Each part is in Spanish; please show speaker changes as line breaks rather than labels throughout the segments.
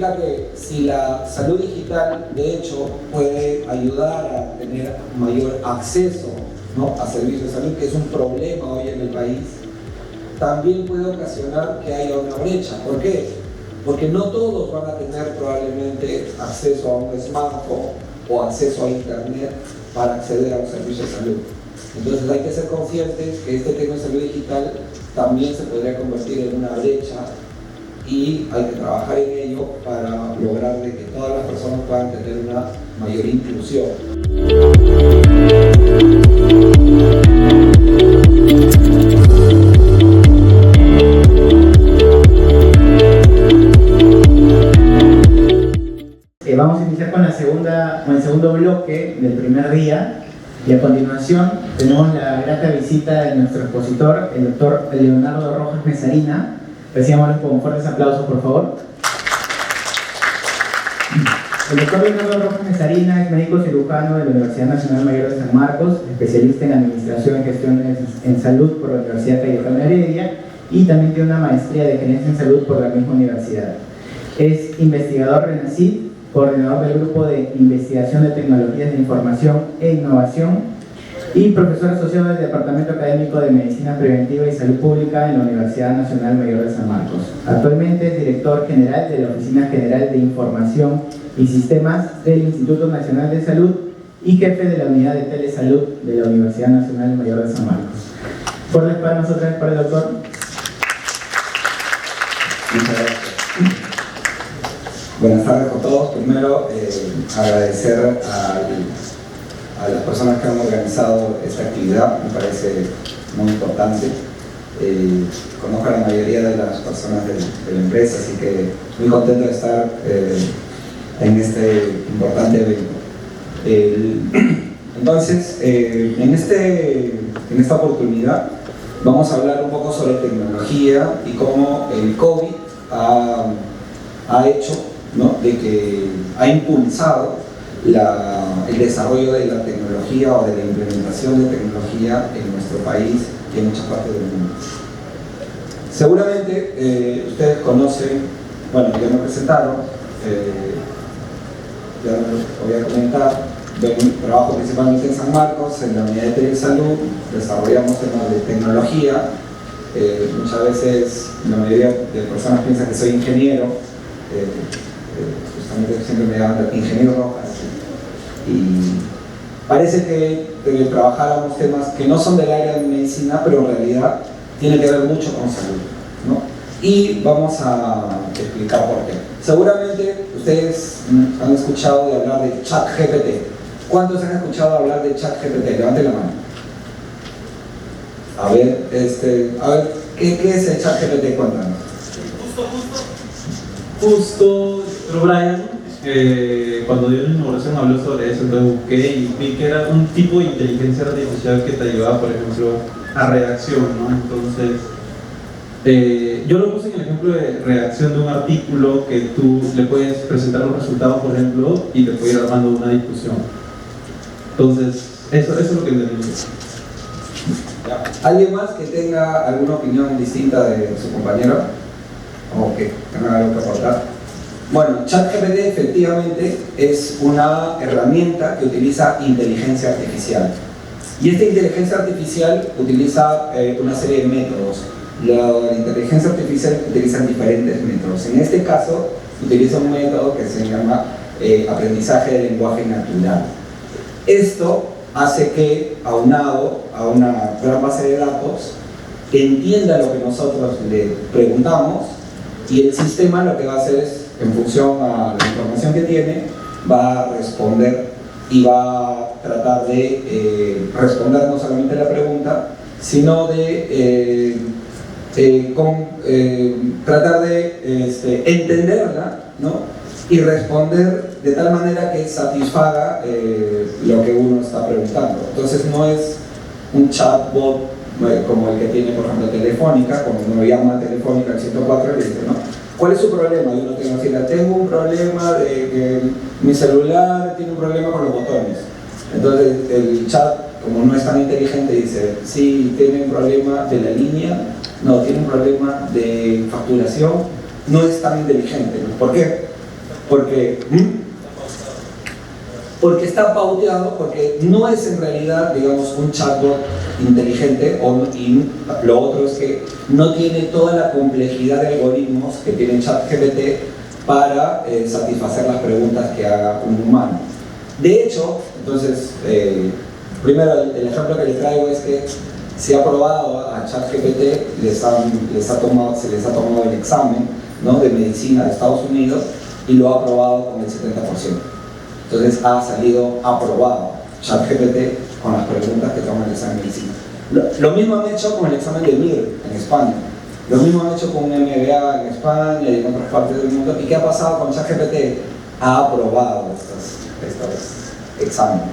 significa que si la salud digital, de hecho, puede ayudar a tener mayor acceso, ¿no?, a servicios de salud, que es un problema hoy en el país, también puede ocasionar que haya una brecha. ¿Por qué? Porque no todos van a tener probablemente acceso a un smartphone o acceso a internet para acceder a un servicio de salud. Entonces hay que ser conscientes que este tema de salud digital también se podría convertir en una brecha y hay que trabajar en ello para lograr de que todas las personas puedan tener una mayor inclusión.
Vamos a iniciar con el segundo bloque del primer día y a continuación tenemos la grata visita de nuestro expositor, el doctor Leonardo Rojas Mesarina. Recibámoslo con fuertes aplausos, por favor. El doctor Leonardo Rojas Mesarina es médico cirujano de la Universidad Nacional Mayor de San Marcos, especialista en Administración y Gestión en Salud por la Universidad Cayetano Heredia y también tiene una maestría de Gerencia en Salud por la misma universidad. Es investigador RENACID, coordinador del Grupo de Investigación de Tecnologías de Información e Innovación y profesor asociado del Departamento Académico de Medicina Preventiva y Salud Pública en la Universidad Nacional Mayor de San Marcos. Actualmente es director general de la Oficina General de Información y Sistemas del Instituto Nacional de Salud y jefe de la Unidad de Telesalud de la Universidad Nacional Mayor de San Marcos. Fuertes para nosotros, para el doctor.
Muchas gracias. Buenas tardes a todos. Primero, agradecer a las personas que han organizado esta actividad, me parece muy importante. Conozco a la mayoría de las personas de la empresa, así que muy contento de estar en este importante evento. Entonces, en esta oportunidad vamos a hablar un poco sobre tecnología y cómo el COVID ha hecho, ¿no?, de que ha impulsado el desarrollo de la tecnología o de la implementación de tecnología en nuestro país y en muchas partes del mundo. Seguramente ustedes conocen, bueno, ya me presentaron, ya lo voy a comentar. Trabajo principalmente en San Marcos, en la unidad de Telesalud, desarrollamos temas de tecnología. Muchas veces la mayoría de personas piensan que soy ingeniero, justamente siempre me llaman ingeniero Rojas, y parece que trabajáramos temas que no son del área de medicina, pero en realidad tienen que ver mucho con salud, ¿no? Y vamos a explicar por qué. Seguramente ustedes han escuchado de hablar de ChatGPT. ¿Cuántos han escuchado hablar de ChatGPT? Levanten la mano. A ver, ¿qué es el ChatGPT? Cuéntanos.
Justo, pero Brian, cuando dio la inauguración habló sobre eso, entonces busqué y vi que era un tipo de inteligencia artificial que te ayudaba, por ejemplo, a redacción, ¿no? Entonces, yo lo puse en el ejemplo de redacción de un artículo que tú le puedes presentar los resultados, por ejemplo, y te puede ir armando una discusión. Entonces, eso es lo que entendí.
¿Alguien más que tenga alguna opinión distinta de su compañero? ¿O que tenga algo que aportar? Bueno, ChatGPT efectivamente es una herramienta que utiliza inteligencia artificial. Y esta inteligencia artificial utiliza una serie de métodos. La inteligencia artificial utiliza diferentes métodos. En este caso, utiliza un método que se llama aprendizaje de lenguaje natural. Esto hace que, aunado a una gran base de datos, entienda lo que nosotros le preguntamos y el sistema lo que va a hacer es, en función a la información que tiene, va a responder y va a tratar de responder no solamente a la pregunta, sino de tratar de entenderla, ¿no?, y responder de tal manera que satisfaga lo que uno está preguntando. Entonces no es un chatbot como el que tiene, por ejemplo, Telefónica. Cuando uno llama a Telefónica al 104 le dice, ¿no?, ¿cuál es su problema? Y uno tiene que decir, tengo un problema de que mi celular tiene un problema con los botones. Entonces el chat, como no es tan inteligente, dice, sí, tiene un problema de la línea, no, tiene un problema de facturación. No es tan inteligente, ¿no? ¿Por qué? Porque está pauteado, porque no es en realidad, digamos, un chatbot inteligente, y lo otro es que no tiene toda la complejidad de algoritmos que tiene ChatGPT para satisfacer las preguntas que haga un humano. De hecho, entonces, primero el ejemplo que les traigo es que se ha probado a ChatGPT, se les ha tomado el examen, ¿no?, de medicina de Estados Unidos y lo ha aprobado con el 70%. Entonces ha salido aprobado ChatGPT con las preguntas que toman el examen de medicina. Lo mismo han hecho con el examen de MIR en España. Lo mismo han hecho con un MBA en España y en otras partes del mundo. ¿Y qué ha pasado con ChatGPT? Ha aprobado estos exámenes.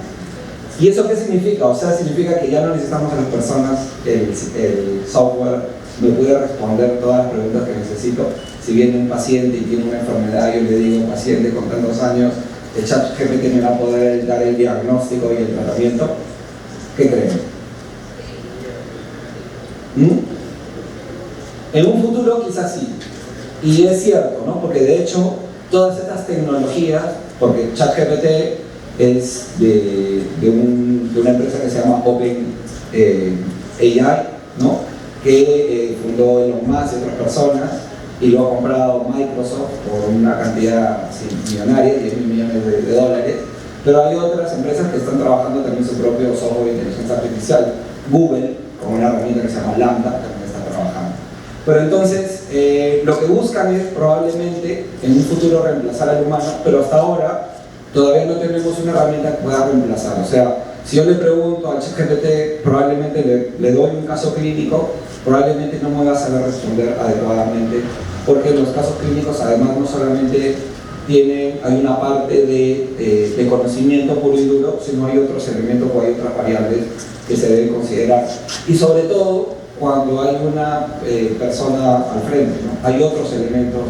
¿Y eso qué significa? O sea, significa que ya no necesitamos a las personas, el software me puede responder todas las preguntas que necesito. Si viene un paciente y tiene una enfermedad, yo le digo, paciente con tantos años, el ChatGPT me va a poder dar el diagnóstico y el tratamiento. ¿Qué creen? En un futuro quizás sí. Y es cierto, ¿no? Porque de hecho, todas estas tecnologías, porque ChatGPT es de una empresa que se llama OpenAI, ¿no?, que fundó Elon Musk y otras personas, y lo ha comprado Microsoft por una cantidad millonaria, $10.000 millones de dólares. Pero hay otras empresas que están trabajando también su propio software de inteligencia artificial. Google, con una herramienta que se llama Lambda, también está trabajando. Pero entonces, lo que buscan es probablemente en un futuro reemplazar al humano, pero hasta ahora todavía no tenemos una herramienta que pueda reemplazar. O sea, si yo le pregunto al ChatGPT, probablemente le doy un caso clínico, probablemente no me va a saber responder adecuadamente, porque los casos clínicos además no solamente hay una parte de conocimiento puro y duro, sino hay otros elementos o hay otras variables que se deben considerar. Y sobre todo, cuando hay una persona al frente, ¿no?, hay otros elementos,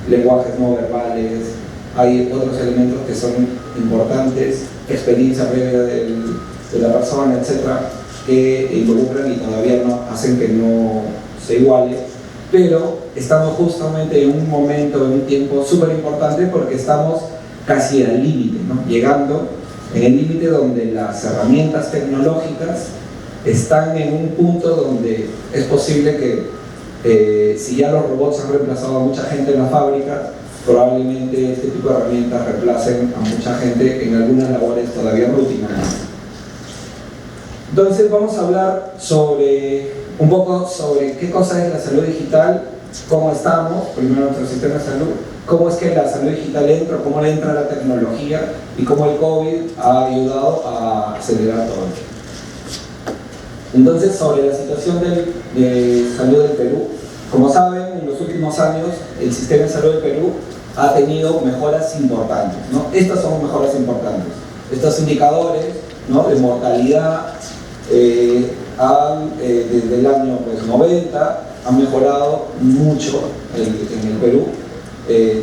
lenguajes no verbales, hay otros elementos que son importantes, experiencia previa de la persona, etcétera, que involucran y todavía no hacen que no se iguale, pero estamos justamente en un momento, en un tiempo súper importante, porque estamos casi al límite, ¿no?, llegando en el límite donde las herramientas tecnológicas están en un punto donde es posible que si ya los robots han reemplazado a mucha gente en la fábrica, probablemente este tipo de herramientas reemplacen a mucha gente en algunas labores todavía rutinarias. Entonces vamos a hablar un poco sobre qué cosa es la salud digital, cómo estamos, primero nuestro sistema de salud, cómo es que la salud digital entra, cómo le entra la tecnología y cómo el COVID ha ayudado a acelerar todo esto. Entonces, sobre la situación de salud del Perú, como saben, en los últimos años el sistema de salud del Perú ha tenido mejoras importantes, ¿no? Estas son mejoras importantes. Estos indicadores, ¿no?, de mortalidad desde el año 90 han mejorado mucho en el Perú,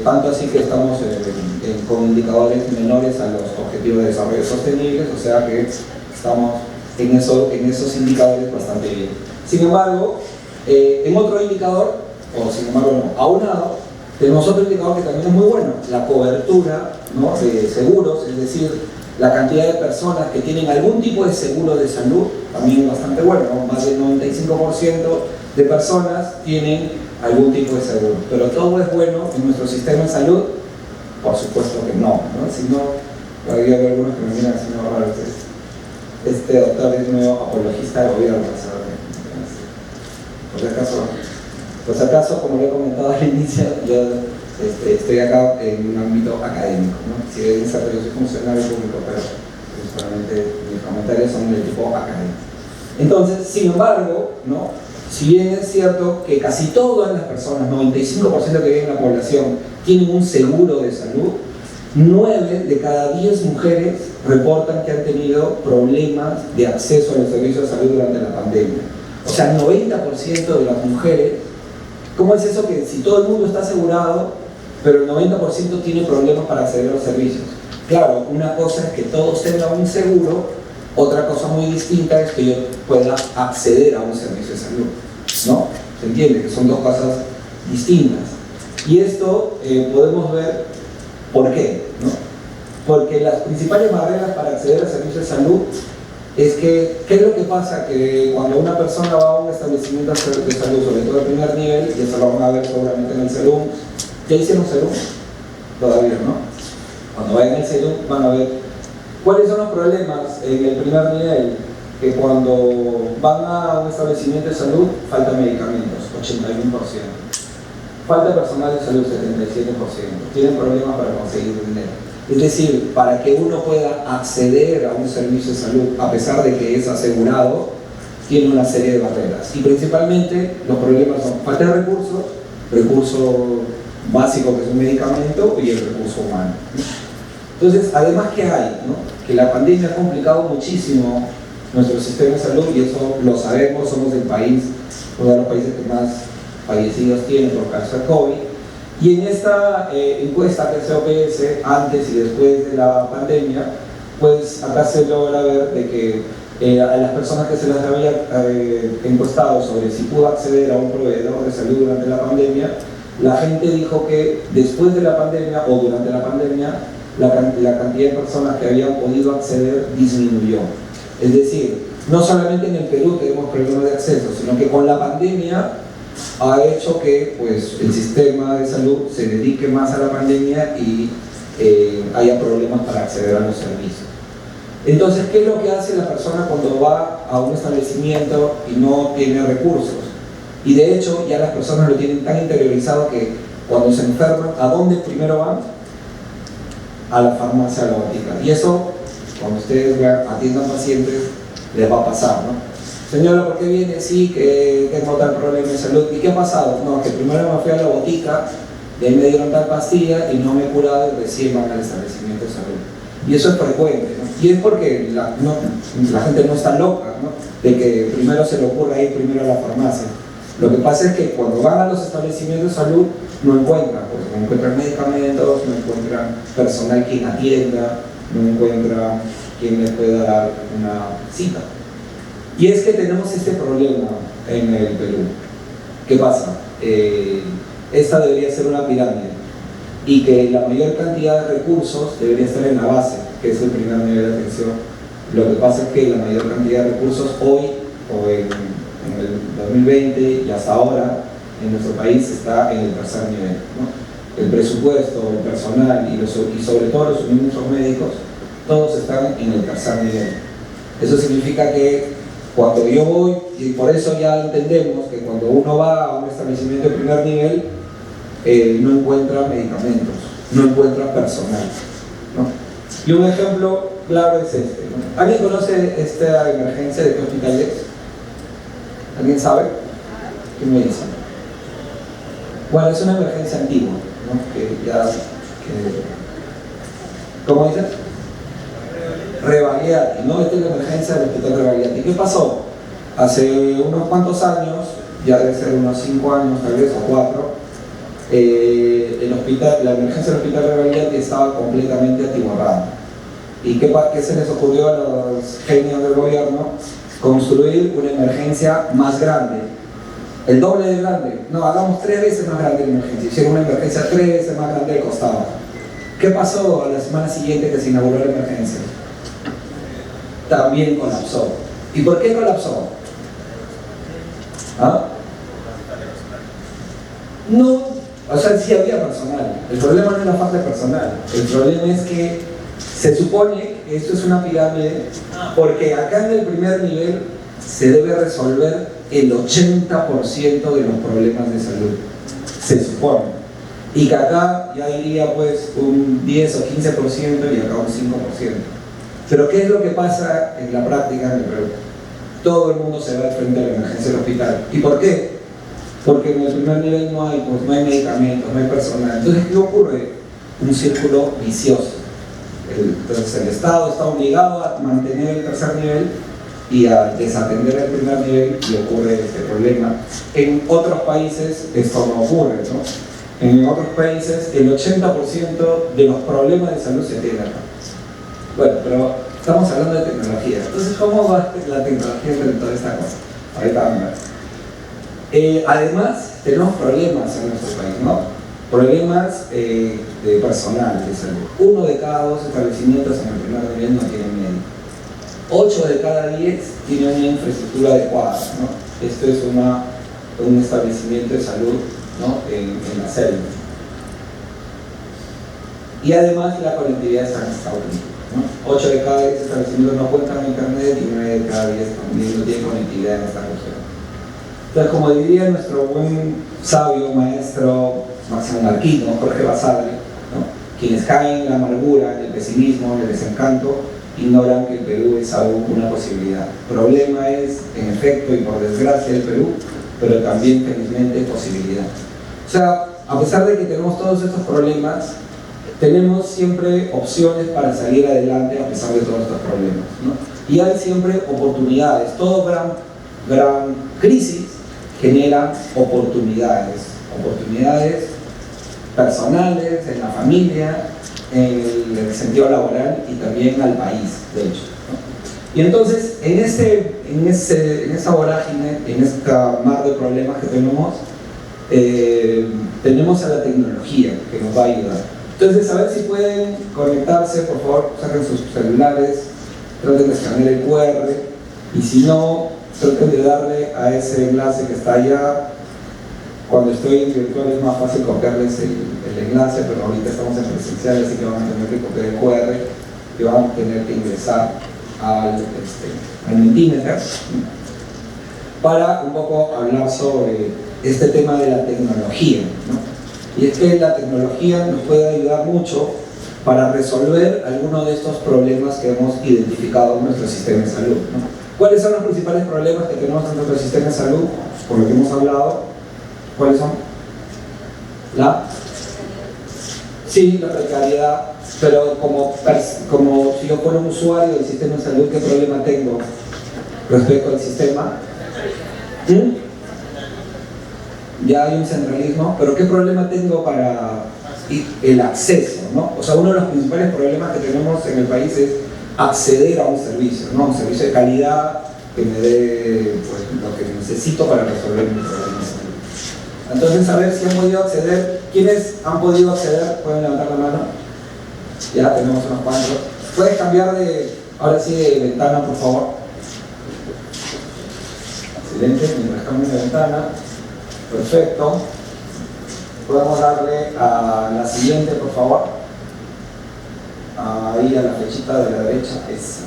tanto así que estamos con indicadores menores a los objetivos de desarrollo sostenibles, o sea que estamos en esos indicadores bastante bien. Sin embargo, en otro indicador, aunado, tenemos otro indicador que también es muy bueno, la cobertura, ¿no?, de seguros, es decir, la cantidad de personas que tienen algún tipo de seguro de salud, también bastante bueno, ¿no? Más del 95% de personas tienen algún tipo de seguro. Pero todo es bueno en nuestro sistema de salud, por supuesto que no, ¿no? Si no, todavía hay algunos que me miran así, no, raro, este doctor es nuevo apologista del gobierno, ¿sabes? Por si acaso, como le he comentado al inicio, yo estoy acá en un ámbito académico, ¿no? Si deben saber, yo soy funcionario público, pero principalmente mis comentarios son del tipo académico. Entonces, sin embargo, ¿no?, si bien es cierto que casi todas las personas, 95% que viven en la población, tienen un seguro de salud, 9 de cada 10 mujeres reportan que han tenido problemas de acceso a los servicios de salud durante la pandemia. O sea, 90% de las mujeres, ¿cómo es eso que si todo el mundo está asegurado, pero el 90% tiene problemas para acceder a los servicios? Claro, una cosa es que todos tengan un seguro, otra cosa muy distinta es que yo pueda acceder a un servicio de salud, ¿no? ¿Se entiende? Que son dos cosas distintas. Y esto podemos ver ¿Por qué? ¿No? Porque las principales barreras para acceder a servicios de salud es que, ¿qué es lo que pasa? Que cuando una persona va a un establecimiento de salud, sobre todo de primer nivel, y eso lo van a ver seguramente en el SELUM, ¿ya hicieron SELUM? Todavía no. Cuando vayan al SELUM van a ver cuáles son los problemas en el primer nivel, que cuando van a un establecimiento de salud faltan medicamentos, 81%. Falta personal de salud, 77%. Tienen problemas para conseguir dinero. Es decir, para que uno pueda acceder a un servicio de salud, a pesar de que es asegurado, tiene una serie de barreras. Y principalmente los problemas son falta de recursos, recurso básico que es un medicamento y el recurso humano. Entonces, además, ¿qué hay? ¿No? Que la pandemia ha complicado muchísimo nuestro sistema de salud, y eso lo sabemos, somos el país, uno de los países que más fallecidos tienen por causa de COVID. Y en esta encuesta que hace OPS, antes y después de la pandemia, pues acá se logra ver de que a las personas que se les había encuestado sobre si pudo acceder a un proveedor de salud durante la pandemia, la gente dijo que después de la pandemia o durante la pandemia, la cantidad de personas que habían podido acceder disminuyó. Es decir, no solamente en el Perú tenemos problemas de acceso, sino que con la pandemia ha hecho que pues, el sistema de salud se dedique más a la pandemia y haya problemas para acceder a los servicios. Entonces, ¿qué es lo que hace la persona cuando va a un establecimiento y no tiene recursos? Y de hecho, ya las personas lo tienen tan interiorizado que cuando se enferman, ¿a dónde primero van? A la farmacia, a la botica. Y eso, cuando ustedes atiendan pacientes, les va a pasar, ¿no? Señora, ¿por qué viene? Sí, que tengo tal problema de salud. ¿Y qué ha pasado? No, que primero me fui a la botica, de ahí me dieron tal pastilla y no me he curado y recién van al establecimiento de salud. Y eso es frecuente, ¿no? Y es porque la gente no está loca, ¿no? De que primero se le ocurra ir primero a la farmacia. Lo que pasa es que cuando van a los establecimientos de salud no encuentran, pues, no encuentran medicamentos, no encuentran personal quien atienda, no encuentran quien les pueda dar una cita. Y es que tenemos este problema en el Perú. ¿Qué pasa? Esta debería ser una pirámide y que la mayor cantidad de recursos debería estar en la base, que es el primer nivel de atención. Lo que pasa es que la mayor cantidad de recursos hoy o en el 2020 y hasta ahora en nuestro país está en el tercer nivel, ¿no? El presupuesto, el personal y sobre todo los suministros médicos, todos están en el tercer nivel. Eso significa que cuando yo voy, y por eso ya entendemos que cuando uno va a un establecimiento de primer nivel, no encuentra medicamentos, no encuentra personal, ¿no? Y un ejemplo claro es este, ¿no? ¿Alguien conoce esta emergencia de qué hospital es? ¿Alguien sabe? ¿Qué me dice? Bueno, es una emergencia antigua, ¿no? ¿Cómo dice? Rebagliati, ¿no? Esta es la emergencia del hospital Rebagliati. ¿Qué pasó? Hace unos cuantos años, ya debe ser unos 5 años tal vez, o 4, la emergencia del hospital Rebagliati estaba completamente atiborrada. ¿Y qué se les ocurrió a los genios del gobierno? Construir una emergencia más grande, el doble de grande. No, hagamos 3 veces más grande la emergencia. Hicieron una emergencia 3 veces más grande del costado. ¿Qué pasó a la semana siguiente que se inauguró la emergencia? También colapsó. ¿Y por qué colapsó? ¿Ah? No, o sea, sí había personal. El problema no es la falta de personal. El problema es que se supone que esto es una pirámide porque acá en el primer nivel se debe resolver el 80% de los problemas de salud. Se supone. Y que acá ya iría pues un 10 o 15% y acá un 5%. Pero ¿qué es lo que pasa en la práctica en el Perú? Todo el mundo se va de frente a la emergencia del hospital. ¿Y por qué? Porque en el primer nivel no hay medicamentos, no hay personal. Entonces, ¿qué ocurre? Un círculo vicioso. Entonces, el Estado está obligado a mantener el tercer nivel y a desatender el primer nivel y ocurre este problema. En otros países esto no ocurre, ¿no? En otros países el 80% de los problemas de salud se tienen acá. Bueno, pero estamos hablando de tecnología. Entonces, ¿cómo va la tecnología entre toda esta cosa? Ahorita vamos a ver. Además, tenemos problemas en nuestro país, ¿no? Problemas de personal de salud. 1 de cada 2 establecimientos en el primer nivel no tienen médico. 8 de cada 10 tienen una infraestructura adecuada, ¿no? Esto es un establecimiento de salud, ¿no? en la selva. Y además la conectividad está en Estados Unidos, ¿no? 8 de cada 10 establecimientos no cuentan con internet y 9 de cada 10 también no tienen conectividad en esta región. Entonces, como diría nuestro buen sabio maestro Máximo Marquino, Jorge Basadre, ¿no? Quienes caen en la amargura, en el pesimismo, en el desencanto, ignoran que el Perú es aún una posibilidad. El problema es, en efecto y por desgracia, el Perú, pero también felizmente posibilidad. O sea, a pesar de que tenemos todos estos problemas, tenemos siempre opciones para salir adelante a pesar de todos estos problemas, ¿no? Y hay siempre oportunidades. Todo gran crisis genera oportunidades personales, en la familia, en el sentido laboral y también al país, de hecho, ¿no? Y entonces, en esa vorágine, en esta mar de problemas que tenemos a la tecnología que nos va a ayudar. Entonces, a ver si pueden conectarse, por favor, saquen sus celulares, traten de escanear el QR, y si no, traten de darle a ese enlace que está allá. Cuando estoy en virtual es más fácil copiarles el enlace, pero ahorita estamos en presencial, así que van a tener que copiar el QR y van a tener que ingresar al Mentimeter para un poco hablar sobre este tema de la tecnología, ¿no? Y es que la tecnología nos puede ayudar mucho para resolver algunos de estos problemas que hemos identificado en nuestro sistema de salud, ¿no? ¿Cuáles son los principales problemas que tenemos en nuestro sistema de salud? Por lo que hemos hablado. ¿Cuáles son? Sí, la precariedad, pero como si yo fuera un usuario del sistema de salud, ¿qué problema tengo respecto al sistema? Ya hay un centralismo, pero ¿qué problema tengo para el acceso, ¿no? O sea, uno de los principales problemas que tenemos en el país es acceder a un servicio, ¿no? Un servicio de calidad que me dé, pues, lo que necesito para resolver mi problema. Entonces, a ver si han podido acceder. ¿Quiénes han podido acceder? ¿Pueden levantar la mano? Ya tenemos unos cuantos. ¿Puedes cambiar ahora sí, de ventana, por favor? Excelente, mientras cambio de ventana. Perfecto. Podemos darle a la siguiente, por favor. Ahí a la flechita de la derecha. Esa.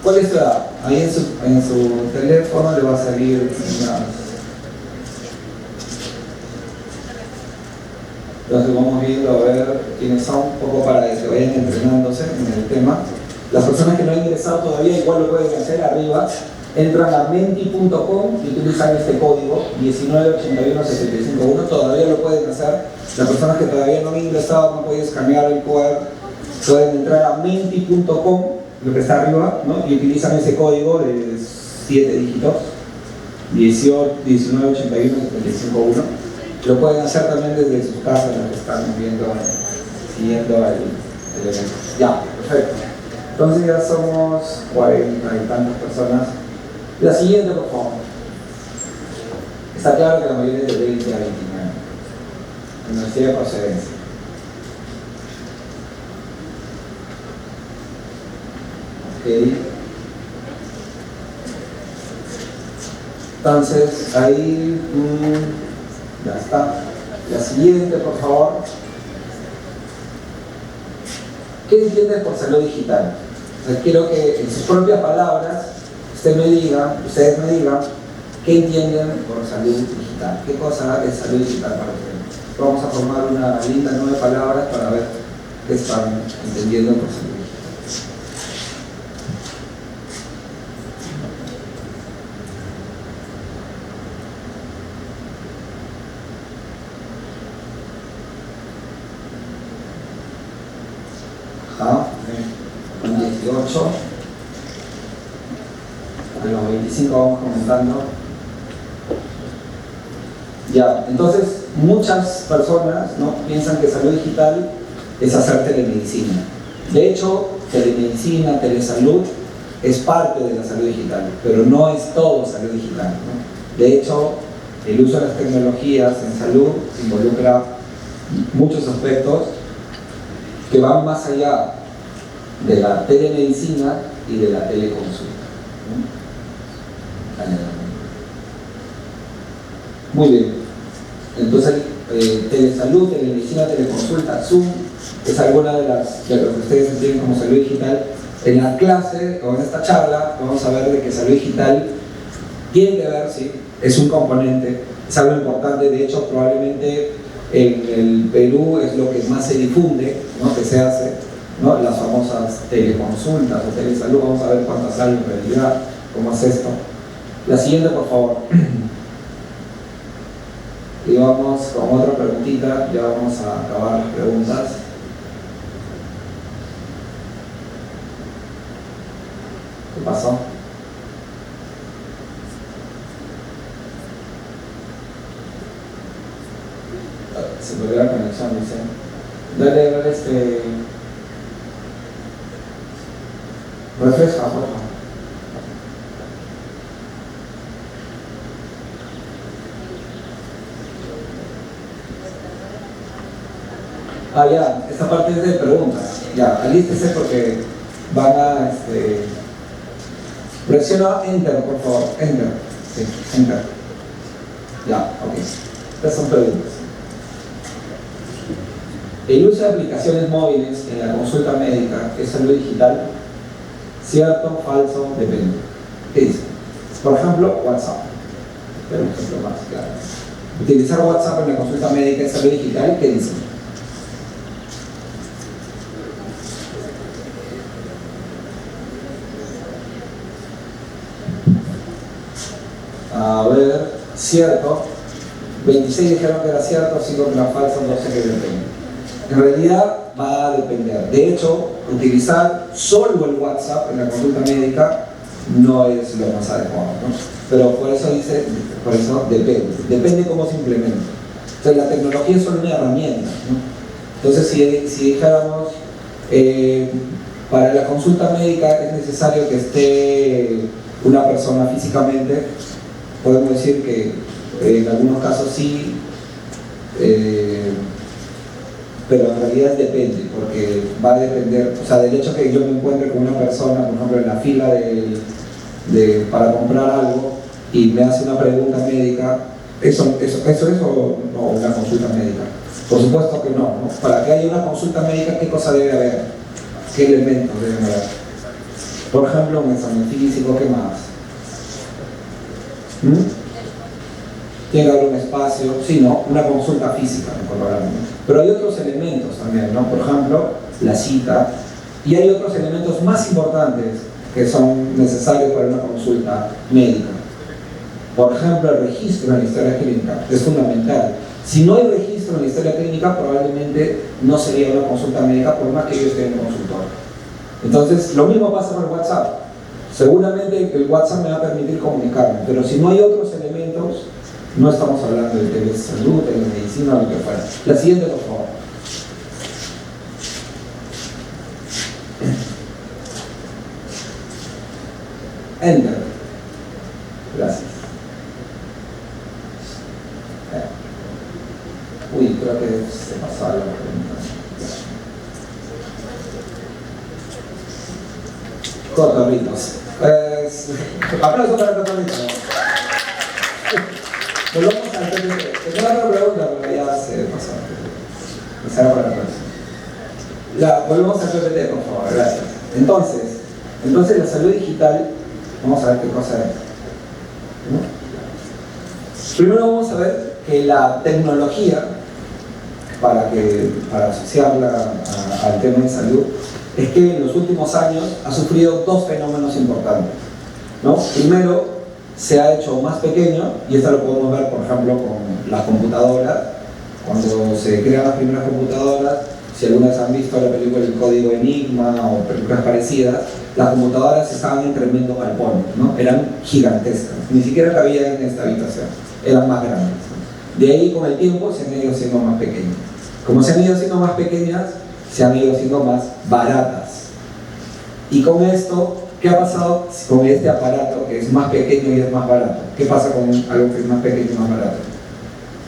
¿Cuál es tu edad? Ahí en su teléfono le va a salir una... Entonces vamos viendo a ver quiénes son, un poco para que vayan entrenándose en el tema. Las personas que no han ingresado todavía igual lo pueden hacer arriba. Entran a menti.com y utilizan este código 1981751, todavía lo pueden hacer. Las personas que todavía no han ingresado, no pueden escanear el QR, pueden entrar a menti.com, lo que está arriba, ¿no? Y utilizan ese código de 7 dígitos, 1981751. Lo pueden hacer también desde sus casas, los que están siguiendo el evento. Ya, perfecto. Entonces ya somos 40 y tantas personas. La siguiente, por favor. Está claro que la mayoría es de 20 a 29. Universidad de procedencia. Ok. Entonces, ahí... ya está. La siguiente, por favor. ¿Qué entienden por salud digital? O sea, quiero que en sus propias palabras ustedes me digan qué entienden por salud digital. ¿Qué cosa es salud digital para ustedes? Vamos a formar una linda 9 palabras para ver qué están entendiendo por salud digital. Con 18, a los 25 vamos comentando. Ya, entonces muchas personas, ¿no?, piensan que salud digital es hacer telemedicina. De hecho, telemedicina, telesalud es parte de la salud digital, pero no es todo salud digital, ¿no? De hecho, el uso de las tecnologías en salud involucra muchos aspectos que van más allá de la telemedicina y de la teleconsulta. Muy bien. Entonces, telesalud, telemedicina, teleconsulta, Zoom, es alguna de lo que ustedes entienden como salud digital. En la clase o en esta charla vamos a ver de que salud digital tiene que ver, sí, es un componente, es algo importante. De hecho, probablemente en el Perú es lo que más se difunde, ¿no?, que se hace, ¿no?, las famosas teleconsultas o telesalud. Vamos a ver cuántas hay en realidad, cómo es esto. La siguiente, por favor. Y vamos con otra preguntita, ya vamos a acabar las preguntas. ¿Qué pasó? Se perdió la conexión, dice. Dale refresca, por favor. Ah, ya, esta parte es de preguntas. Ya, alístese porque van a, presiona Enter, por favor. Enter. Sí, Enter. Ya, ok. Estas son preguntas. El uso de aplicaciones móviles en la consulta médica es salud digital. ¿Cierto? ¿Falso? Depende. ¿Qué dice? Por ejemplo, WhatsApp. Pero un ejemplo más claro. ¿Utilizar WhatsApp en la consulta médica es salud digital? ¿Qué dice? A ver, cierto. 26 dijeron que era cierto, 5 que era falso, 12 que depende. En realidad va a depender. De hecho, utilizar solo el WhatsApp en la consulta médica no es lo más adecuado, ¿no? Pero por eso dice, por eso depende. Depende cómo se implementa. O sea, la tecnología es solo una herramienta, ¿no? Entonces, si dijéramos, para la consulta médica es necesario que esté una persona físicamente, podemos decir que en algunos casos sí, pero en realidad depende, porque va a depender, o sea, del hecho que yo me encuentre con una persona, por ejemplo, en la fila para comprar algo y me hace una pregunta médica, ¿eso es o no una consulta médica? Por supuesto que no, ¿no? Para que haya una consulta médica, ¿qué cosa debe haber? ¿Qué elementos deben haber? Por ejemplo, un examen físico, ¿qué más? Tiene que haber un espacio, sí, ¿no? Una consulta física, mejor hablando, ¿no? Pero hay otros elementos también, ¿no? Por ejemplo, la cita, y hay otros elementos más importantes que son necesarios para una consulta médica. Por ejemplo, el registro en la historia clínica es fundamental. Si no hay registro en la historia clínica, probablemente no sería una consulta médica, por más que yo esté en el consultorio. Entonces, lo mismo pasa con el WhatsApp. Seguramente el WhatsApp me va a permitir comunicarme, pero si no hay otros elementos, no estamos hablando de telesalud, telemedicina o lo que fuera. La siguiente, por favor. Enter. Gracias. Uy, creo que se pasó la pregunta. Cotorritos. Aplausos para Cotorritos. Volvamos al PPT. Tengo otra pregunta, pero ya se pasó. Será para la próxima. Volvemos al PPT, por favor. Gracias. Entonces la salud digital, vamos a ver qué cosa es. ¿No? Primero vamos a ver que la tecnología, para asociarla al tema de salud, es que en los últimos años ha sufrido dos fenómenos importantes, ¿no? Primero, se ha hecho más pequeño, y esto lo podemos ver, por ejemplo, con las computadoras. Cuando se crean las primeras computadoras, si alguna vez han visto la película El Código Enigma o películas parecidas, las computadoras estaban en tremendos galpones, ¿no? Eran gigantescas, ni siquiera cabían en esta habitación, eran más grandes, ¿no? De ahí, con el tiempo, se han ido siendo más pequeñas. Como se han ido siendo más pequeñas, se han ido siendo más baratas. Y con esto, ¿qué ha pasado con este aparato que es más pequeño y es más barato? ¿Qué pasa con algo que es más pequeño y más barato?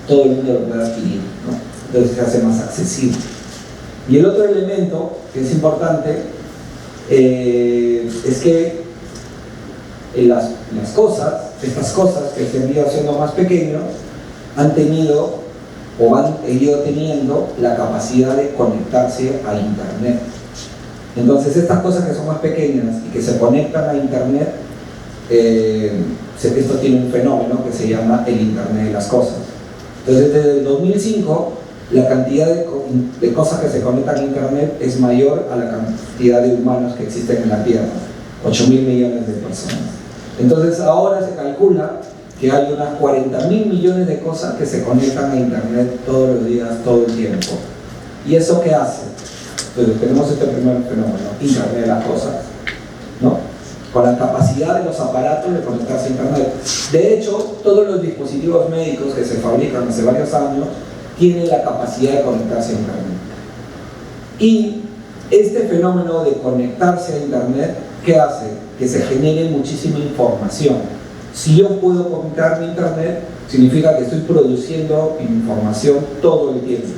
Todo el mundo lo puede adquirir, ¿no? entonces se hace más accesible. Y el otro elemento que es importante es que estas cosas que se han ido haciendo más pequeños, han tenido o han ido teniendo la capacidad de conectarse a Internet. Entonces estas cosas que son más pequeñas y que se conectan a Internet, esto tiene un fenómeno que se llama el Internet de las cosas. Entonces desde el 2005 la cantidad de cosas que se conectan a Internet es mayor a la cantidad de humanos que existen en la Tierra, 8.000 millones de personas. Entonces ahora se calcula que hay unas 40.000 millones de cosas que se conectan a Internet todos los días, todo el tiempo. ¿Y eso qué hace? Entonces tenemos este primer fenómeno, Internet de las cosas, ¿no? Con la capacidad de los aparatos de conectarse a Internet. De hecho, todos los dispositivos médicos que se fabrican hace varios años tienen la capacidad de conectarse a Internet. Y este fenómeno de conectarse a Internet, ¿qué hace? Que se genere muchísima información. Si yo puedo conectarme a Internet, significa que estoy produciendo información todo el tiempo.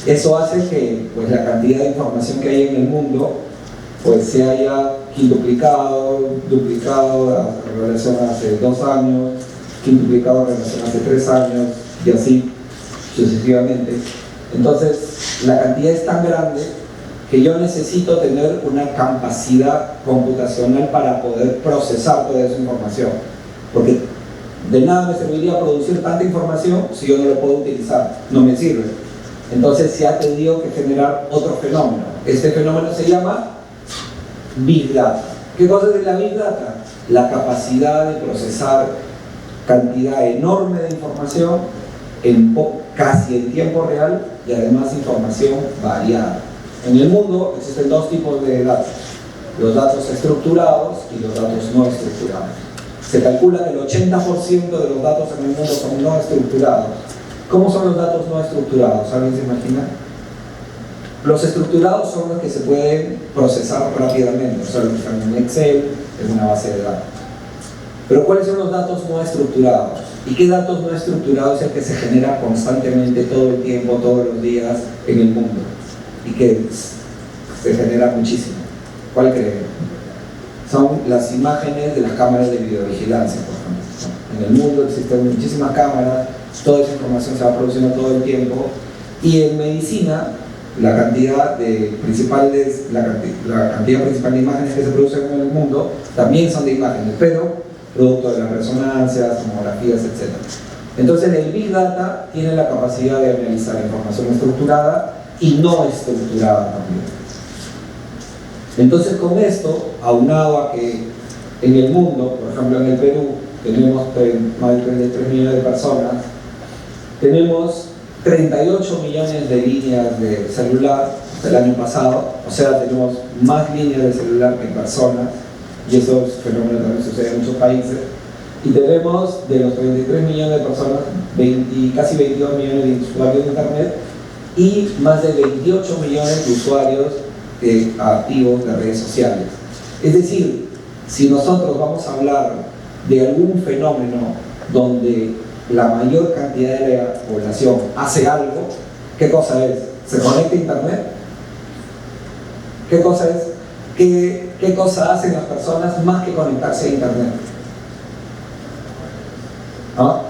Eso hace que pues, la cantidad de información que hay en el mundo pues, se haya quintuplicado, duplicado en relación a hace 2 años, quintuplicado en relación a hace 3 años y así sucesivamente. Entonces, la cantidad es tan grande que yo necesito tener una capacidad computacional para poder procesar toda esa información. Porque de nada me serviría producir tanta información si yo no lo puedo utilizar, no me sirve. Entonces se ha tenido que generar otro fenómeno. Este fenómeno se llama Big Data. ¿Qué cosa es la Big Data? La capacidad de procesar cantidad enorme de información casi en tiempo real y además información variada. En el mundo existen 2 tipos de datos: los datos estructurados y los datos no estructurados. Se calcula que el 80% de los datos en el mundo son no estructurados. ¿Cómo son los datos no estructurados? ¿Alguien se imagina? Los estructurados son los que se pueden procesar rápidamente, o sea, los que están en Excel, en una base de datos. Pero ¿cuáles son los datos no estructurados? ¿Y qué datos no estructurados es el que se genera constantemente todo el tiempo, todos los días en el mundo? Y que se genera muchísimo. ¿Cuál creen? Son las imágenes de las cámaras de videovigilancia, por ejemplo. En el mundo existen muchísimas cámaras, toda esa información se va produciendo todo el tiempo. Y en medicina, la cantidad principal de imágenes que se producen en el mundo también son de imágenes, pero producto de las resonancias, tomografías, etc. Entonces el Big Data tiene la capacidad de analizar información estructurada y no estructurada también. Entonces con esto, aunado a que en el mundo, por ejemplo en el Perú, tenemos más de 33 millones de personas, tenemos 38 millones de líneas de celular el año pasado, o sea, tenemos más líneas de celular que personas, y esos fenómenos también suceden en muchos países, y tenemos de los 33 millones de personas, casi 22 millones de usuarios de Internet, y más de 28 millones de usuarios activos de redes sociales. Es decir, si nosotros vamos a hablar de algún fenómeno donde la mayor cantidad de la población hace algo, ¿qué cosa es? ¿Se conecta a Internet? ¿Qué cosa es? ¿Qué cosa hacen las personas más que conectarse a Internet? ¿Ah?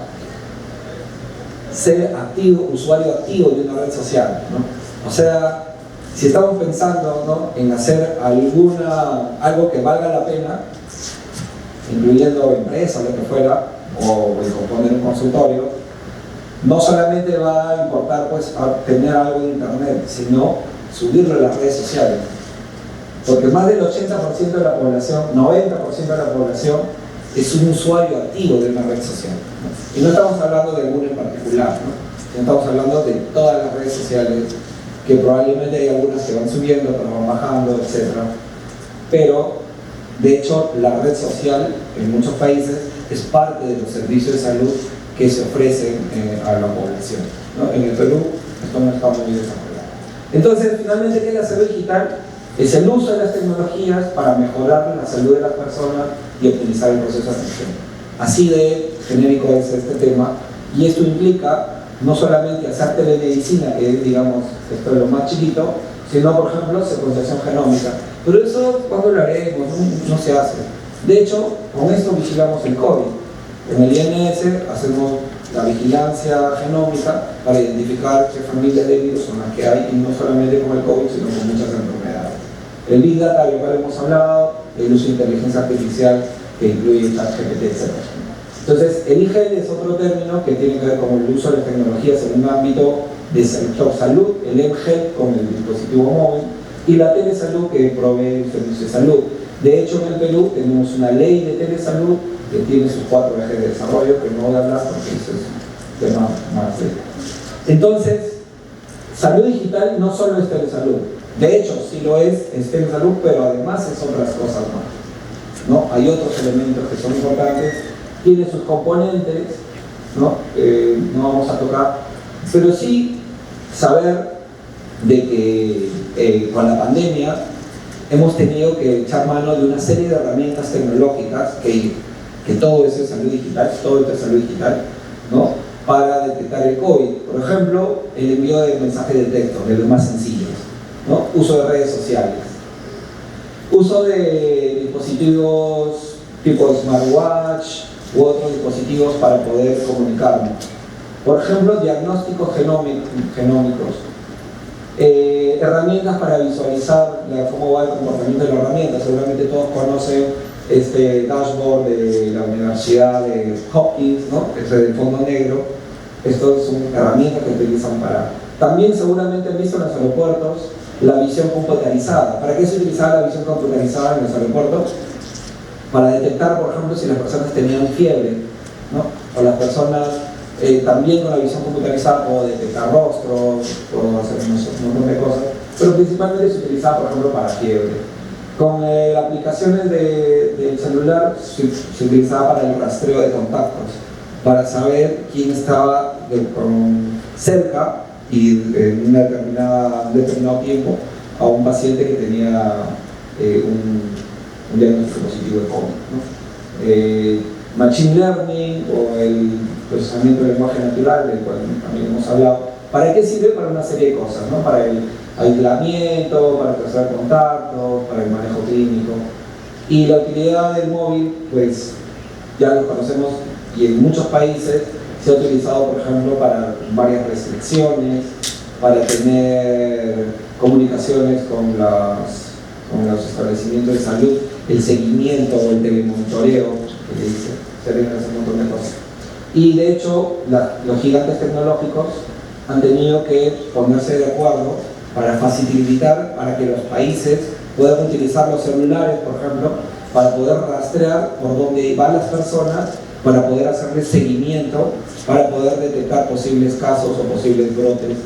Ser activo, usuario activo de una red social, ¿no? O sea, si estamos pensando, ¿no?, en hacer algo que valga la pena, incluyendo empresas, lo que fuera, o el componer un consultorio, no solamente va a importar pues tener algo en Internet, sino subirlo a las redes sociales. Porque más del 80% de la población, 90% de la población, es un usuario activo de una red social, ¿no? Y no estamos hablando de alguna en particular, ¿no? Estamos hablando de todas las redes sociales, que probablemente hay algunas que van subiendo, pero van bajando, etc. Pero, de hecho, la red social en muchos países es parte de los servicios de salud que se ofrecen a la población, ¿no? En el Perú esto no está muy desarrollado. Entonces, finalmente, ¿qué es la salud digital? Es el uso de las tecnologías para mejorar la salud de las personas y optimizar el proceso de atención. Así de genérico es este tema, y esto implica no solamente hacer telemedicina, que es, digamos, esto es lo más chiquito, sino, por ejemplo, secuenciación genómica. Pero eso, ¿cuándo lo haremos? No se hace. De hecho, con esto vigilamos el COVID. En el INS hacemos la vigilancia genómica para identificar qué familias de virus son las que hay, y no solamente con el COVID, sino con muchas enfermedades. El Big Data, del cual hemos hablado, el uso de inteligencia artificial, que incluye ChatGPT, etc. Entonces, el IGL es otro término que tiene que ver con el uso de las tecnologías en un ámbito de sector salud, el mHealth con el dispositivo móvil, y la telesalud que provee el servicio de salud. De hecho, en el Perú tenemos una ley de telesalud que tiene sus 4 ejes de desarrollo, que no voy a hablar porque eso es un tema más serio. Entonces, salud digital no solo es telesalud. De hecho, sí lo es telesalud, pero además es otras cosas más, ¿no? Hay otros elementos que son importantes, tiene sus componentes, ¿no? No vamos a tocar, pero sí saber de que con la pandemia hemos tenido que echar mano de una serie de herramientas tecnológicas que todo eso es salud digital, todo esto es salud digital, ¿no? Para detectar el COVID. Por ejemplo, el envío de mensajes de texto, de los más sencillos, ¿no? Uso de redes sociales, uso de dispositivos tipo smartwatch u otros dispositivos para poder comunicarnos. Por ejemplo, diagnósticos genómicos, herramientas para visualizar cómo va el comportamiento de la herramienta. Seguramente todos conocen este dashboard de la Universidad de Hopkins, ¿no? Es del fondo negro. Estas son herramientas que utilizan para... También seguramente han visto en los aeropuertos la visión computarizada. ¿Para qué se utilizaba la visión computarizada en los aeropuertos? Para detectar, por ejemplo, si las personas tenían fiebre, ¿no? O las personas también con la visión computarizada puedo detectar rostros, puedo hacer un montón de cosas, pero principalmente se utilizaba, por ejemplo, para fiebre. Con aplicaciones del celular se utilizaba para el rastreo de contactos, para saber quién estaba cerca y en un determinado tiempo a un paciente que tenía un diagnóstico positivo de COVID, ¿no? Machine Learning o el procesamiento del lenguaje natural, del cual también hemos hablado. ¿Para qué sirve? Para una serie de cosas, ¿no? Para el aislamiento, para trazar contactos, para el manejo clínico. Y la utilidad del móvil, pues ya lo conocemos, y en muchos países se ha utilizado, por ejemplo, para varias restricciones, para tener comunicaciones con los establecimientos de salud, el seguimiento o el telemonitoreo, que le dice, se deben hacer un montón de cosas. Y de hecho, los gigantes tecnológicos han tenido que ponerse de acuerdo para facilitar, para que los países puedan utilizar los celulares, por ejemplo, para poder rastrear por dónde van las personas, para poder hacerles seguimiento, para poder detectar posibles casos o posibles brotes